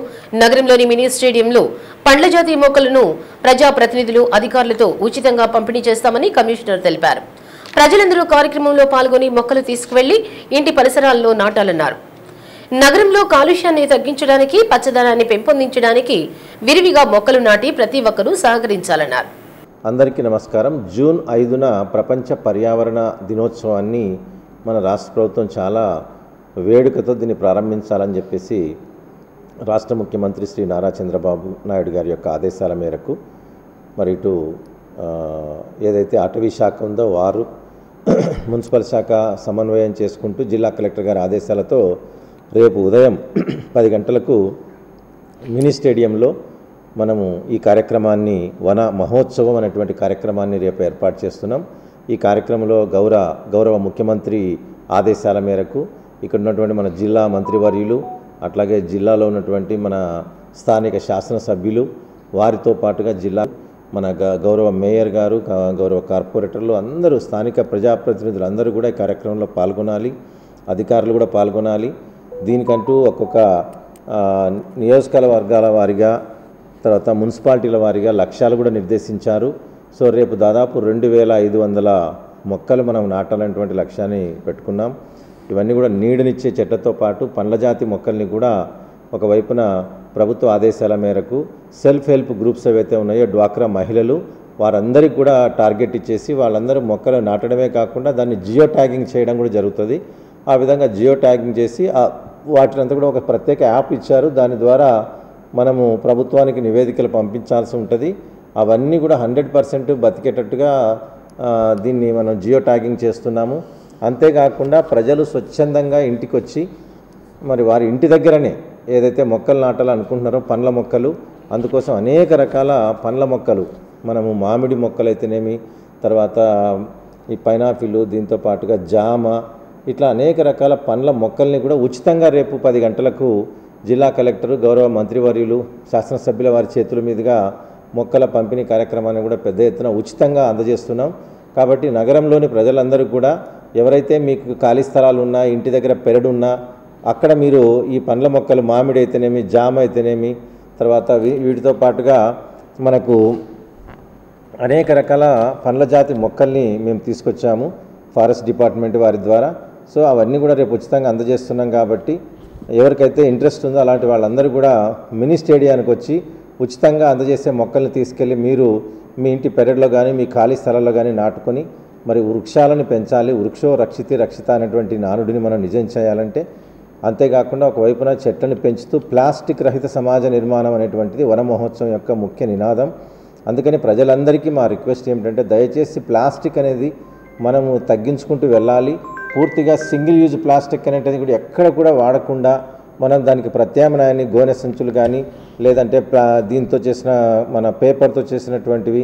Speaker 1: నగరంలోని మినీ స్టేడియంలో పండ్ల జాతి మొక్కలను ప్రజాప్రతినిధులు, అధికారులతో ఉచితంగా పంపిణీ చేస్తామని కమిషనర్ తెలిపారు. ప్రజలందరూ కార్యక్రమంలో పాల్గొని మొక్కలు తీసుకువెళ్లి ఇంటి పరిసరాల్లో నాటాలన్నారు. నగరంలో కాలుష్యాన్ని తగ్గించడానికి, పచ్చదనాన్ని పెంపొందించడానికి విరివిగా మొక్కలు నాటి ప్రతి ఒక్కరూ సహకరించాలన్నారు.
Speaker 15: అందరికీ నమస్కారం. జూన్ 5న ప్రపంచ పర్యావరణ దినోత్సవాన్ని మన రాష్ట్ర ప్రభుత్వం చాలా వేడుకతో దీన్ని ప్రారంభించాలని చెప్పేసి రాష్ట్ర ముఖ్యమంత్రి శ్రీ నారా చంద్రబాబు నాయుడు గారి యొక్క ఆదేశాల మేరకు మరి ఇటు ఏదైతే అటవీ శాఖ ఉందో వారు మున్సిపల్ శాఖ సమన్వయం చేసుకుంటూ జిల్లా కలెక్టర్ గారి ఆదేశాలతో రేపు ఉదయం 10 గంటలకు మినీ స్టేడియంలో మనము ఈ కార్యక్రమాన్ని వన మహోత్సవం అనేటువంటి కార్యక్రమాన్ని రేపు ఏర్పాటు చేస్తున్నాం. ఈ కార్యక్రమంలో గౌరవ ముఖ్యమంత్రి ఆదేశాల మేరకు ఇక్కడ ఉన్నటువంటి మన జిల్లా మంత్రివర్యులు, అట్లాగే జిల్లాలో ఉన్నటువంటి మన స్థానిక శాసనసభ్యులు, వారితో పాటుగా జిల్లా మన గౌరవ మేయర్ గారు, గౌరవ కార్పొరేటర్లు అందరూ, స్థానిక ప్రజాప్రతినిధులు అందరూ కూడా ఈ కార్యక్రమంలో పాల్గొనాలి. అధికారులు కూడా పాల్గొనాలి. దీనికంటూ ఒక్కొక్క నియోజకవర్గాల వారిగా, తర్వాత మున్సిపాలిటీల వారిగా లక్ష్యాలు కూడా నిర్దేశించారు. సో రేపు దాదాపు 2,500 మొక్కలు మనం నాటాలనేటువంటి లక్ష్యాన్ని పెట్టుకున్నాం. ఇవన్నీ కూడా నీడనిచ్చే చెట్లతో పాటు పండ్ల జాతి మొక్కల్ని కూడా ఒకవైపున ప్రభుత్వ ఆదేశాల మేరకు సెల్ఫ్ హెల్ప్ గ్రూప్స్ ఏవైతే ఉన్నాయో డ్వాక్రా మహిళలు, వారందరికీ కూడా టార్గెట్ ఇచ్చేసి వాళ్ళందరూ మొక్కలు నాటడమే కాకుండా దాన్ని జియో ట్యాగింగ్ చేయడం కూడా జరుగుతుంది. ఆ విధంగా జియో ట్యాగింగ్ చేసి వాటినంతా కూడా ఒక ప్రత్యేక యాప్ ఇచ్చారు. దాని ద్వారా మనము ప్రభుత్వానికి నివేదికలు పంపించాల్సి ఉంటుంది. అవన్నీ కూడా 100% బతికేటట్టుగా దీన్ని మనం జియో ట్యాగింగ్ చేస్తున్నాము. అంతేకాకుండా ప్రజలు స్వచ్ఛందంగా ఇంటికి వచ్చి మరి వారి ఇంటి దగ్గరనే ఏదైతే మొక్కలు నాటాలనుకుంటున్నారో పండ్ల మొక్కలు, అందుకోసం అనేక రకాల పండ్ల మొక్కలు మనము మామిడి మొక్కలు అయితేనేమి, తర్వాత ఈ పైనాపిల్, దీంతో పాటుగా జామ, ఇట్లా అనేక రకాల పండ్ల మొక్కల్ని కూడా ఉచితంగా రేపు 10 గంటలకు జిల్లా కలెక్టరు, గౌరవ మంత్రివర్యులు, శాసనసభ్యుల వారి చేతుల మీదుగా మొక్కల పంపిణీ కార్యక్రమాన్ని కూడా పెద్ద ఎత్తున ఉచితంగా అందజేస్తున్నాం. కాబట్టి నగరంలోని ప్రజలందరూ కూడా ఎవరైతే మీకు ఖాళీ స్థలాలు ఉన్నా, ఇంటి దగ్గర పెరడున్నా, అక్కడ మీరు ఈ పండ్ల మొక్కలు మామిడి అయితేనేమి, జామ అయితేనేమి, తర్వాత వీటితో పాటుగా మనకు అనేక రకాల పండ్ల జాతి మొక్కల్ని మేము తీసుకొచ్చాము ఫారెస్ట్ డిపార్ట్మెంట్ వారి ద్వారా. సో అవన్నీ కూడా రేపు ఉచితంగా అందజేస్తున్నాం. కాబట్టి ఎవరికైతే ఇంట్రెస్ట్ ఉందో అలాంటి వాళ్ళందరూ కూడా మినీ స్టేడియానికి వచ్చి ఉచితంగా అందజేసే మొక్కల్ని తీసుకెళ్ళి మీరు మీ ఇంటి పెరట్లో కానీ మీ ఖాళీ స్థలాల్లో కానీ నాటుకొని మరి వృక్షాలను పెంచాలి. వృక్షో రక్షితి రక్షిత అనేటువంటి నానుడిని మనం నిజం చేయాలంటే అంతేకాకుండా ఒకవైపున చెట్లను పెంచుతూ ప్లాస్టిక్ రహిత సమాజ నిర్మాణం అనేటువంటిది వన మహోత్సవం యొక్క ముఖ్య నినాదం. అందుకని ప్రజలందరికీ మా రిక్వెస్ట్ ఏమిటంటే దయచేసి ప్లాస్టిక్ అనేది మనము తగ్గించుకుంటూ వెళ్ళాలి. పూర్తిగా సింగిల్ యూజ్ ప్లాస్టిక్ అనేటిది కూడా ఎక్కడ కూడా వాడకుండా మనం దానికి ప్రత్యామ్నాయాన్ని గోనె సంచులు కానీ లేదంటే దీంతో చేసిన మన పేపర్తో చేసినటువంటివి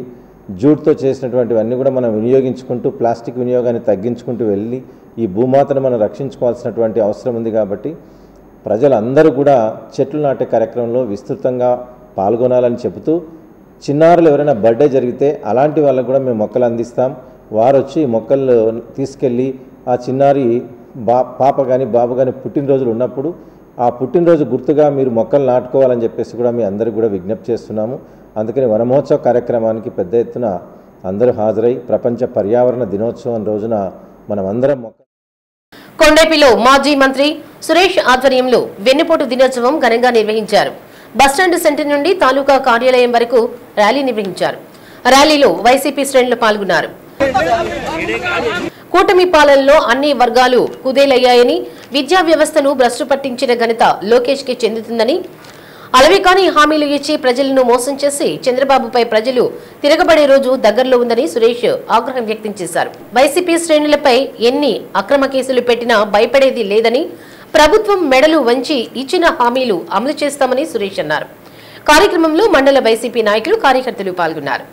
Speaker 15: జూట్తో చేసినటువంటివన్నీ కూడా మనం వినియోగించుకుంటూ ప్లాస్టిక్ వినియోగాన్ని తగ్గించుకుంటూ వెళ్ళి ఈ భూమాతను మనం రక్షించుకోవాల్సినటువంటి అవసరం ఉంది. కాబట్టి ప్రజలందరూ కూడా చెట్లు నాటే కార్యక్రమంలో విస్తృతంగా పాల్గొనాలని చెబుతూ చిన్నారులు ఎవరైనా బర్త్డే జరిగితే అలాంటి వాళ్ళకు కూడా మేము మొక్కలు అందిస్తాం. వారు వచ్చి మొక్కలు తీసుకెళ్ళి ఆ చిన్నారి పాప కానీ బాబు కానీ పుట్టినరోజులు ఉన్నప్పుడు ఆ పుట్టినరోజు గుర్తుగా మీరు మొక్కలు నాటుకోవాలని చెప్పేసి కూడా మీ అందరికీ కూడా విజ్ఞప్తి చేస్తున్నాము. అందుకని వనమహోత్సవ కార్యక్రమానికి పెద్ద ఎత్తున అందరూ హాజరై ప్రపంచ పర్యావరణ దినోత్సవం రోజున మనం అందరం
Speaker 1: కొండేపిలో మాజీ మంత్రి సురేష్ ఆధ్వర్యంలో వెన్నుపోటు దినోత్సవం ఘనంగా నిర్వహించారు. బస్టాండ్ సెంటర్ నుండి తాలూకా కార్యాలయం వరకు ర్యాలీ నిర్వహించారు. ర్యాలీలో వైసీపీ శ్రేణులు పాల్గొన్నారు. కూటమి పాలనలో అన్ని వర్గాలు కుదేలయ్యాయని, విద్యా వ్యవస్థను భ్రష్టు పట్టించిన ఘనత లోకేష్ కి చెందుతుందని, అలవికాని హామీలు ఇచ్చి ప్రజలను మోసం చేసి చంద్రబాబుపై ప్రజలు తిరగబడే రోజు దగ్గరలో ఉందని సురేష్ ఆగ్రహం వ్యక్తం చేశారు. వైసీపీ శ్రేణులపై ఎన్ని అక్రమ కేసులు పెట్టినా భయపడేది లేదని, ప్రభుత్వం మెడలు వంచి ఇచ్చిన హామీలు అమలు చేస్తామని సురేష్ అన్నారు. కార్యక్రమంలో మండల వైసీపీ నాయకులు కార్యకర్తలు పాల్గొన్నారు.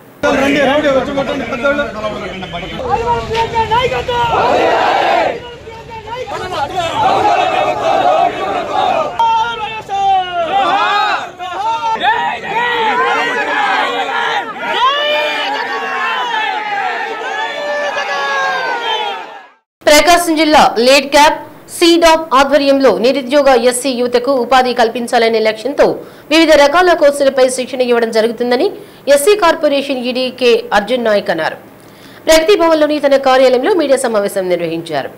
Speaker 1: ప్రకాశం జిల్లా లీడ్ క్యాప్ సీడాప్ ఆధ్వర్యంలో నిరుద్యోగ ఎస్సీ యువతకు ఉపాధి కల్పించాలనే లక్ష్యంతో వివిధ రకాల కోర్సులపై శిక్షణ ఇవ్వడం జరుగుతుందని SC corporation ED K Arjun Nayak అన్నారు. ప్రగతి భవన్లోని తన కార్యాలయంలో మీడియా సమావేశం నిర్వహించారు.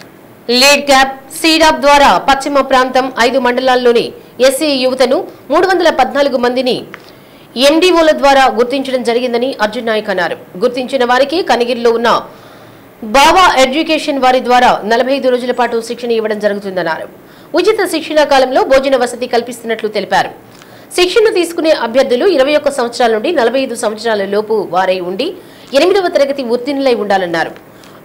Speaker 1: లీడ్ క్యాప్ సీడాప్ ద్వారా పశ్చిమ ప్రాంతం 5 మండలాల్లోని ఎస్సీ యువతను 314 మందిని ఎండీఓల ద్వారా గుర్తించడం జరిగిందని అర్జున్ నాయక్ అన్నారు. గుర్తించిన వారికి కనిగిరిలో ఉన్న బాబా ఎడ్యుకేషన్ వారి ద్వారా 45 రోజుల పాటు శిక్షణ ఇవ్వడం జరుగుతుందన్నారు. ఉచిత శిక్షణ కాలంలో భోజన వసతి కల్పిస్తున్నట్లు తెలిపారు. శిక్షణ తీసుకునే అభ్యర్థులు 21 సంవత్సరాల నుండి 45 సంవత్సరాల లోపు వారై ఉండి 8వ తరగతి ఉత్తీర్ణులై ఉండాలన్నారు.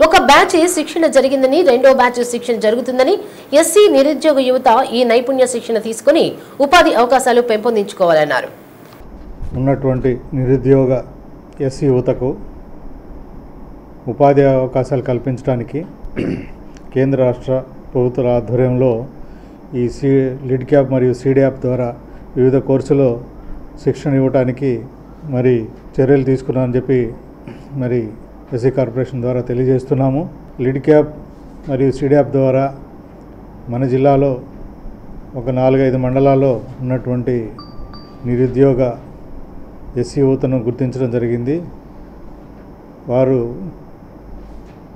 Speaker 1: ఒక బ్యాచ్ శిక్షణ జరిగిందని, రెండో బ్యాచ్ శిక్షణ జరుగుతుందని, ఎస్సీ నిరుద్యోగ యువత ఈ నైపుణ్య శిక్షణ తీసుకుని ఉపాధి అవకాశాలు పెంపొందించుకోవాలన్నారు.
Speaker 16: ఉన్నటువంటి నిరుద్యోగ ఎస్సీ యువతకు ఉపాధి అవకాశాలు కల్పించడానికి కేంద్ర రాష్ట్ర ప్రభుత్వాల ఆధ్వర్యంలో ఈ లీడ్ క్యాప్ మరియు సీడ్యాప్ ద్వారా వివిధ కోర్సులో శిక్షణ ఇవ్వడానికి మరి చర్యలు తీసుకున్నామని చెప్పి మరి ఎస్సీ కార్పొరేషన్ ద్వారా తెలియజేస్తున్నాము. లీడ్ క్యాప్ మరియు సీడ్యాప్ ద్వారా మన జిల్లాలో ఒక 4-5 మండలాల్లో ఉన్నటువంటి నిరుద్యోగ ఎస్సీ యువతను గుర్తించడం జరిగింది. వారు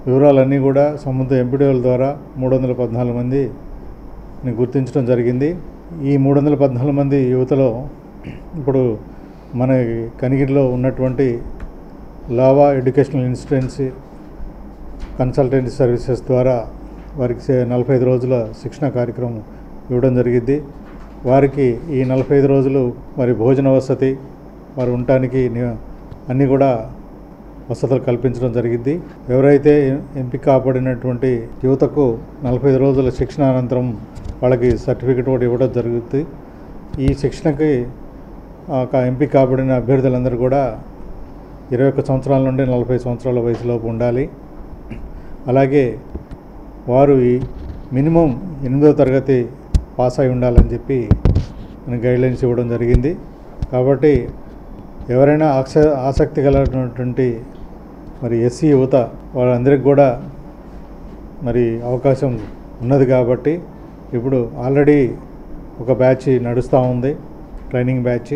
Speaker 16: వివరాలన్నీ కూడా సంబంధిత ఎంపీడీఓల ద్వారా 314 మందిని గుర్తించడం జరిగింది. ఈ 314 మంది యువతలో ఇప్పుడు మన కనిగిరిలో ఉన్నటువంటి lava educational institutes consultancy services ద్వారా వారికి 45 రోజుల శిక్షణ కార్యక్రమం ఇవ్వడం జరిగింది. వారికి ఈ 45 రోజులు మరి భోజన వసతి, వారు ఉండటానికి అన్నీ కూడా వసతులు కల్పించడం జరిగింది. ఎవరైతే ఎంపిక కాబడినటువంటి యువతకు 45 రోజుల శిక్షణ అనంతరం వాళ్ళకి సర్టిఫికెట్ కూడా ఇవ్వడం జరుగుతుంది. ఈ శిక్షణకి ఎంపిక కాబడిన అభ్యర్థులందరూ కూడా 21 సంవత్సరాల నుండి 40 సంవత్సరాల వయసులోపు ఉండాలి. అలాగే వారు మినిమం 8వ తరగతి పాస్ అయి ఉండాలని చెప్పి గైడ్లైన్స్ ఇవ్వడం జరిగింది. కాబట్టి ఎవరైనా ఆసక్తి కలిగినటువంటి మరి ఎస్సీ యువత వాళ్ళందరికీ కూడా మరి అవకాశం ఉన్నది. కాబట్టి ఇప్పుడు ఆల్రెడీ ఒక బ్యాచ్ నడుస్తూ ఉంది, ట్రైనింగ్ బ్యాచ్.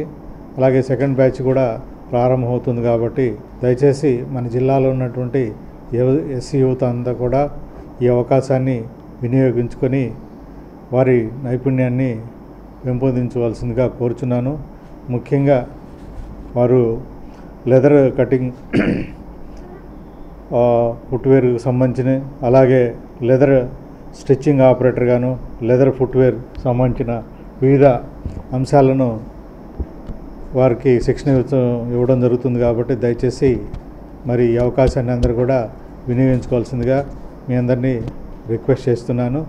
Speaker 16: అలాగే సెకండ్ బ్యాచ్ కూడా ప్రారంభమవుతుంది. కాబట్టి దయచేసి మన జిల్లాలో ఉన్నటువంటి ఎస్సీ యువత అంతా కూడా ఈ అవకాశాన్ని వినియోగించుకొని వారి నైపుణ్యాన్ని పెంపొందించవలసిందిగా కోరుచున్నాను. ముఖ్యంగా వారు లెదర్ కటింగ్, ఫుట్వేర్కి సంబంధించిన, అలాగే లెదర్ స్టిచ్చింగ్ ఆపరేటర్ గాను లెదర్ ఫుట్వేర్ సంబంధించిన వివిధ అంశాలను వారికి శిక్షణ ఇవ్వడం జరుగుతుంది. కాబట్టి దయచేసి మరి ఈ అవకాశాన్ని అందరూ కూడా వినియోగించుకోవాల్సిందిగా మీ అందరినీ రిక్వెస్ట్ చేస్తున్నాను.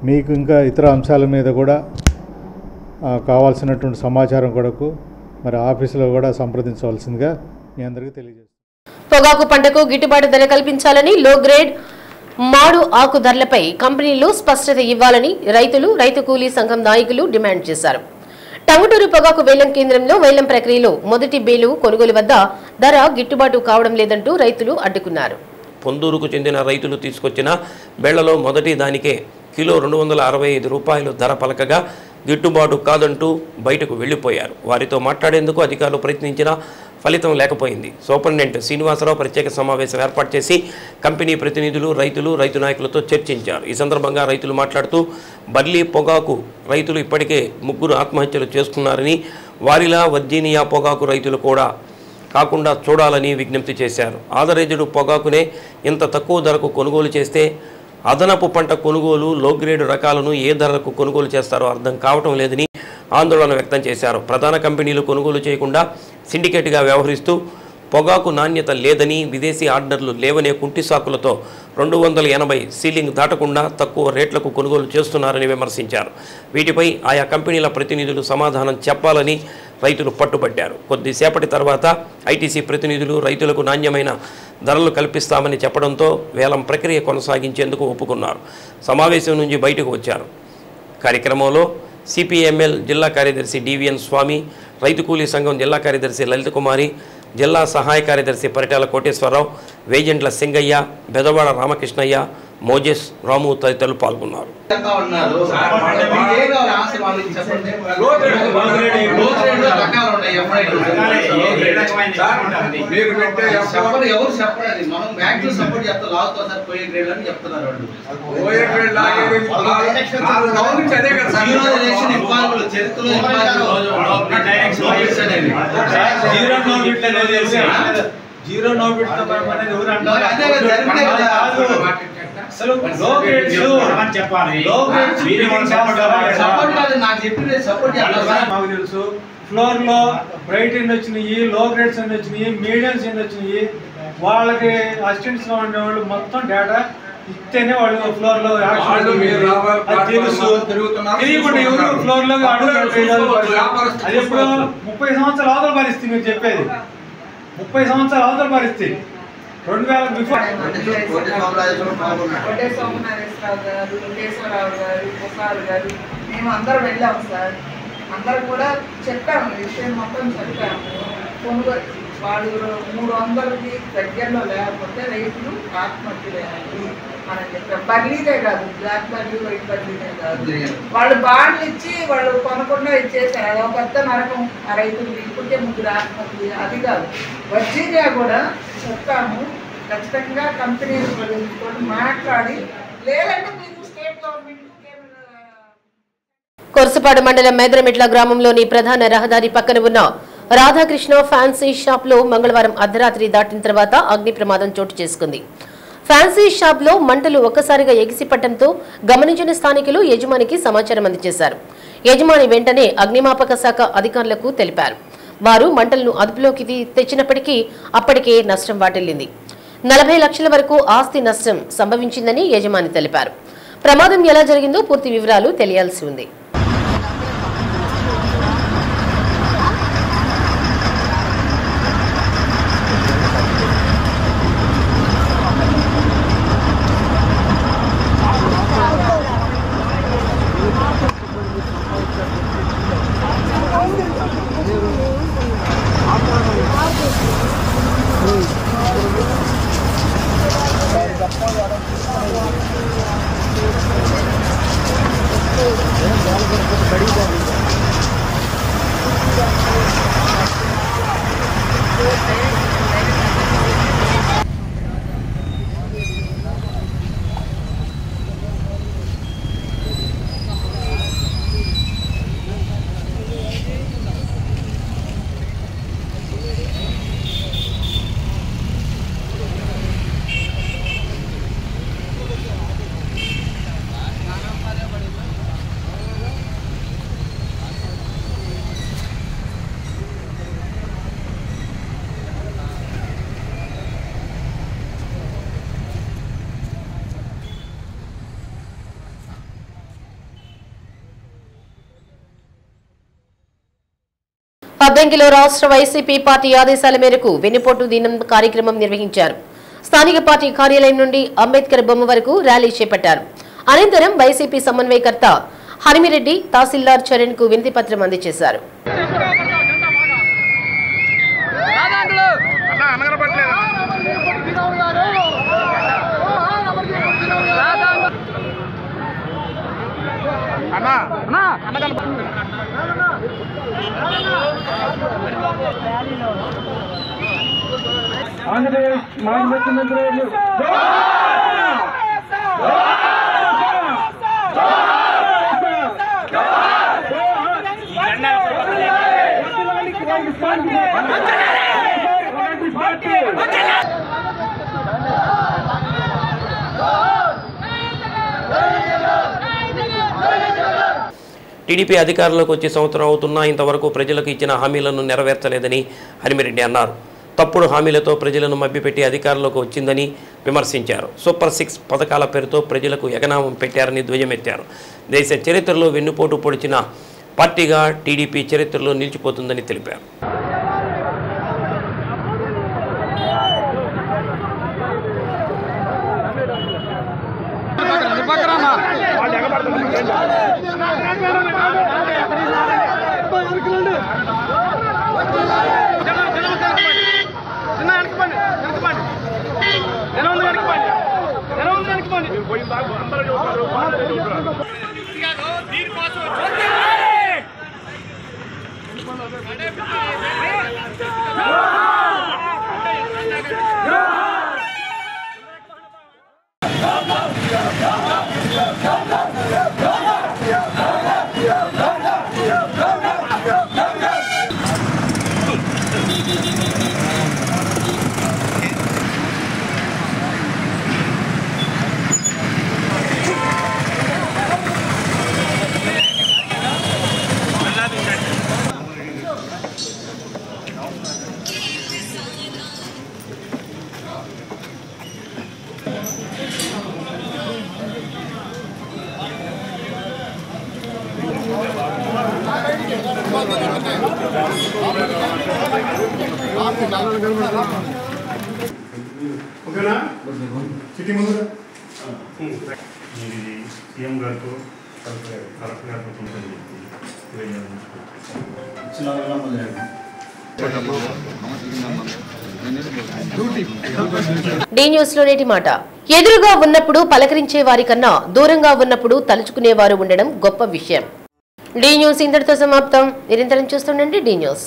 Speaker 16: మీకు ఇంకా ఇతర అంశాల మీద కూడా కావాల్సినటువంటి సమాచారం కొరకు మరి ఆఫీసులో కూడా సంప్రదించవలసిందిగా మీ అందరికీ తెలియజేస్తున్నాను.
Speaker 1: పొగాకు పంటకు గిట్టుబాటు ధర కల్పించాలని లో గ్రేడ్ మాడు ఆకు ధరలపై కంపెనీలు స్పష్టత ఇవ్వాలని రైతులు రైతు కూలీ సంఘం నాయకులు డిమాండ్ చేశారు. టంగుటూరు పొగాకు వేలం కేంద్రంలో వేలం ప్రక్రియలో మొదటి బేలు కొనుగోలు వద్ద ధర గిట్టుబాటు కావడం లేదంటూ రైతులు అడ్డుకున్నారు.
Speaker 2: పొందూరుకు చెందిన రైతులు తీసుకొచ్చిన బెళ్లలో మొదటి దానికే కిలో 265 రూపాయలు ధర పలకగా గిట్టుబాటు కాదంటూ బయటకు వెళ్లిపోయారు. వారితో మాట్లాడేందుకు అధికారులు ప్రయత్నించినా ఫలితం లేకపోయింది. సూపరింటెండెంట్ శ్రీనివాసరావు ప్రత్యేక సమావేశం ఏర్పాటు చేసి కంపెనీ ప్రతినిధులు రైతులు రైతు నాయకులతో చర్చించారు. ఈ సందర్భంగా రైతులు మాట్లాడుతూ బర్లీ పొగాకు రైతులు ఇప్పటికే 3 ఆత్మహత్యలు చేసుకున్నారని వారిలా వర్జీనియా పొగాకు రైతులు కూడా కాకుండా చూడాలని విజ్ఞప్తి చేశారు. ఆదరేజుడు పొగాకునే ఇంత తక్కువ ధరకు కొనుగోలు చేస్తే అదనపు పంట కొనుగోలు లో గ్రేడ్ రకాలను ఏ ధరకు కొనుగోలు చేస్తారో అర్థం కావటం లేదని ఆందోళన వ్యక్తం చేశారు. ప్రధాన కంపెనీలు కొనుగోలు చేయకుండా సిండికేట్గా వ్యవహరిస్తూ పొగాకు నాణ్యత లేదని విదేశీ ఆర్డర్లు లేవనే కుంటి సాకులతో 280 సీలింగ్ దాటకుండా తక్కువ రేట్లకు కొనుగోలు చేస్తున్నారని విమర్శించారు. వీటిపై ఆయా కంపెనీల ప్రతినిధులు సమాధానం చెప్పాలని రైతులు పట్టుబట్టారు. కొద్దిసేపటి తర్వాత ఐటీసీ ప్రతినిధులు రైతులకు నాణ్యమైన ధరలు కల్పిస్తామని చెప్పడంతో వేలం ప్రక్రియ కొనసాగించేందుకు ఒప్పుకున్నారు. సమావేశం నుంచి బయటకు వచ్చారు. కార్యక్రమంలో సిపిఎంఎల్ జిల్లా కార్యదర్శి డివిఎన్ స్వామి, రైతు కూలీ సంఘం జిల్లా కార్యదర్శి లలిత కుమారి, జిల్లా సహాయ కార్యదర్శి పరిటాల కోటేశ్వరరావు, వేజెంట్ల సింగయ్య, బెదవాడ రామకృష్ణయ్య, మోజెస్ రాము తదితరులు పాల్గొన్నారు.
Speaker 17: జీరో నో బిట్ అనేది ఎవరు అంటారు? అసలు లో గ్రేడ్స్ చెప్పాలి. లో గ్రేడ్స్ మాకు తెలుసు. ఫ్లోర్ లో బ్రైట్ ఎండ్ వచ్చినాయి, లో గ్రేడ్స్ ఎండ్ వచ్చినాయి, మీడియమ్స్ ఎండ్ వచ్చినాయి. వాళ్ళకి అసిస్టెంట్స్ గా ఉండే వాళ్ళు మొత్తం డేటా ఇస్తేనే వాళ్ళు ఫ్లోర్ లో తెలుసు. తెలియకుండా ఎవరు ఫ్లోర్ లో అడుగు అది ఎప్పుడు 30 సంవత్సరాల అవతల పరిస్థితి మీరు చెప్పేది. 30 సంవత్సరాల అవతల పరిస్థితి 2000 బిఫోర్.
Speaker 18: సోమనాథేశ్వరరావు గారు, కేశవరావు గారు, ప్రసాద్ గారు, మేము అందరం వెళ్ళాము సార్. అందరం కూడా చెప్పాము, విషయం మొత్తం చెప్పాము. కొనుగోలు వాళ్ళు 300కి దగ్గరలో లేకపోతే రైతులు ఆత్మహత్యలేనండి అని చెప్పాం. బర్లీదే కాదు, బ్లాక్ బర్లీ, వైట్ బర్లీదే కాదు, వాళ్ళు బాండ్లు ఇచ్చి వాళ్ళు కొనకుండా ఇచ్చేసారు. అది ఒక పెద్ద నరకం ఆ రైతులకి. ఇప్పటికే 3 ఆత్మహత్య. అది కాదు, వర్జీనియా కూడా చెప్పాము. ఖచ్చితంగా కంపెనీలు మాట్లాడి, లేదంటే మీరు స్టేట్ గవర్నమెంట్.
Speaker 1: కొరసపాడు మండలం మేదరమిట్ల గ్రామంలోని ప్రధాన రహదారి పక్కన ఉన్న రాధాకృష్ణ ఫ్యాన్సీ షాప్ లో మంగళవారం అర్ధరాత్రి దాటిన తర్వాత అగ్ని ప్రమాదం చోటు చేసుకుంది. ఫ్యాన్సీ షాప్ లో మంటలు ఒక్కసారిగా ఎగిసిపట్టడంతో గమనించిన స్థానికులు యజమానికి సమాచారం అందజేశారు. యజమాని వెంటనే అగ్నిమాపక శాఖ అధికారులకు తెలిపారు. వారు మంటలను అదుపులోకి తెచ్చినప్పటికీ అప్పటికే నష్టం వాటిల్లింది. 40 లక్షల వరకు ఆస్తి నష్టం సంభవించిందని యజమాని తెలిపారు. ప్రమాదం ఎలా జరిగిందో పూర్తి వివరాలు తెలియాల్సి ఉంది.
Speaker 17: Yeah.
Speaker 1: అద్దంకిలో రాష్ట్ర వైసీపీ పార్టీ ఆదేశాల మేరకు వెన్నుపోటు దినం కార్యక్రమం నిర్వహించారు. స్థానిక పార్టీ కార్యాలయం నుండి అంబేద్కర్ బొమ్మ వరకు ర్యాలీ చేపట్టారు. అనంతరం వైసీపీ సమన్వయకర్త హరిమిరెడ్డి తహసీల్దార్ చరణ్ కు వినతి పత్రం అందజేశారు.
Speaker 17: ఆంధ్రప్రదేశ్ మాజీ ముఖ్యమంత్రి
Speaker 2: టీడీపీ అధికారంలోకి వచ్చి సంవత్సరం అవుతున్నా ఇంతవరకు ప్రజలకు ఇచ్చిన హామీలను నెరవేర్చలేదని హరిమిరెడ్డి అన్నారు. తప్పుడు హామీలతో ప్రజలను మభ్యపెట్టి అధికారంలోకి వచ్చిందని విమర్శించారు. సూపర్ 6 పథకాల పేరుతో ప్రజలకు ఎగనామం పెట్టారని ధ్వజమెత్తారు. దేశ చరిత్రలో వెన్నుపోటు పొడిచిన పార్టీగా టీడీపీ చరిత్రలో నిలిచిపోతుందని తెలిపారు.
Speaker 19: ఓకేనా సిటీ ముందు సీఎం గారితో కలెక్టర్ గారితో
Speaker 1: డి న్యూస్ లో నేటి మాట. ఎదురుగా ఉన్నప్పుడు పలకరించే వారి కన్నా దూరంగా ఉన్నప్పుడు తలుచుకునేవారు ఉండడం గొప్ప విషయం. డి న్యూస్ ఇంతటితో సమాప్తం. నిరంతరం చూస్తుండండి డి న్యూస్.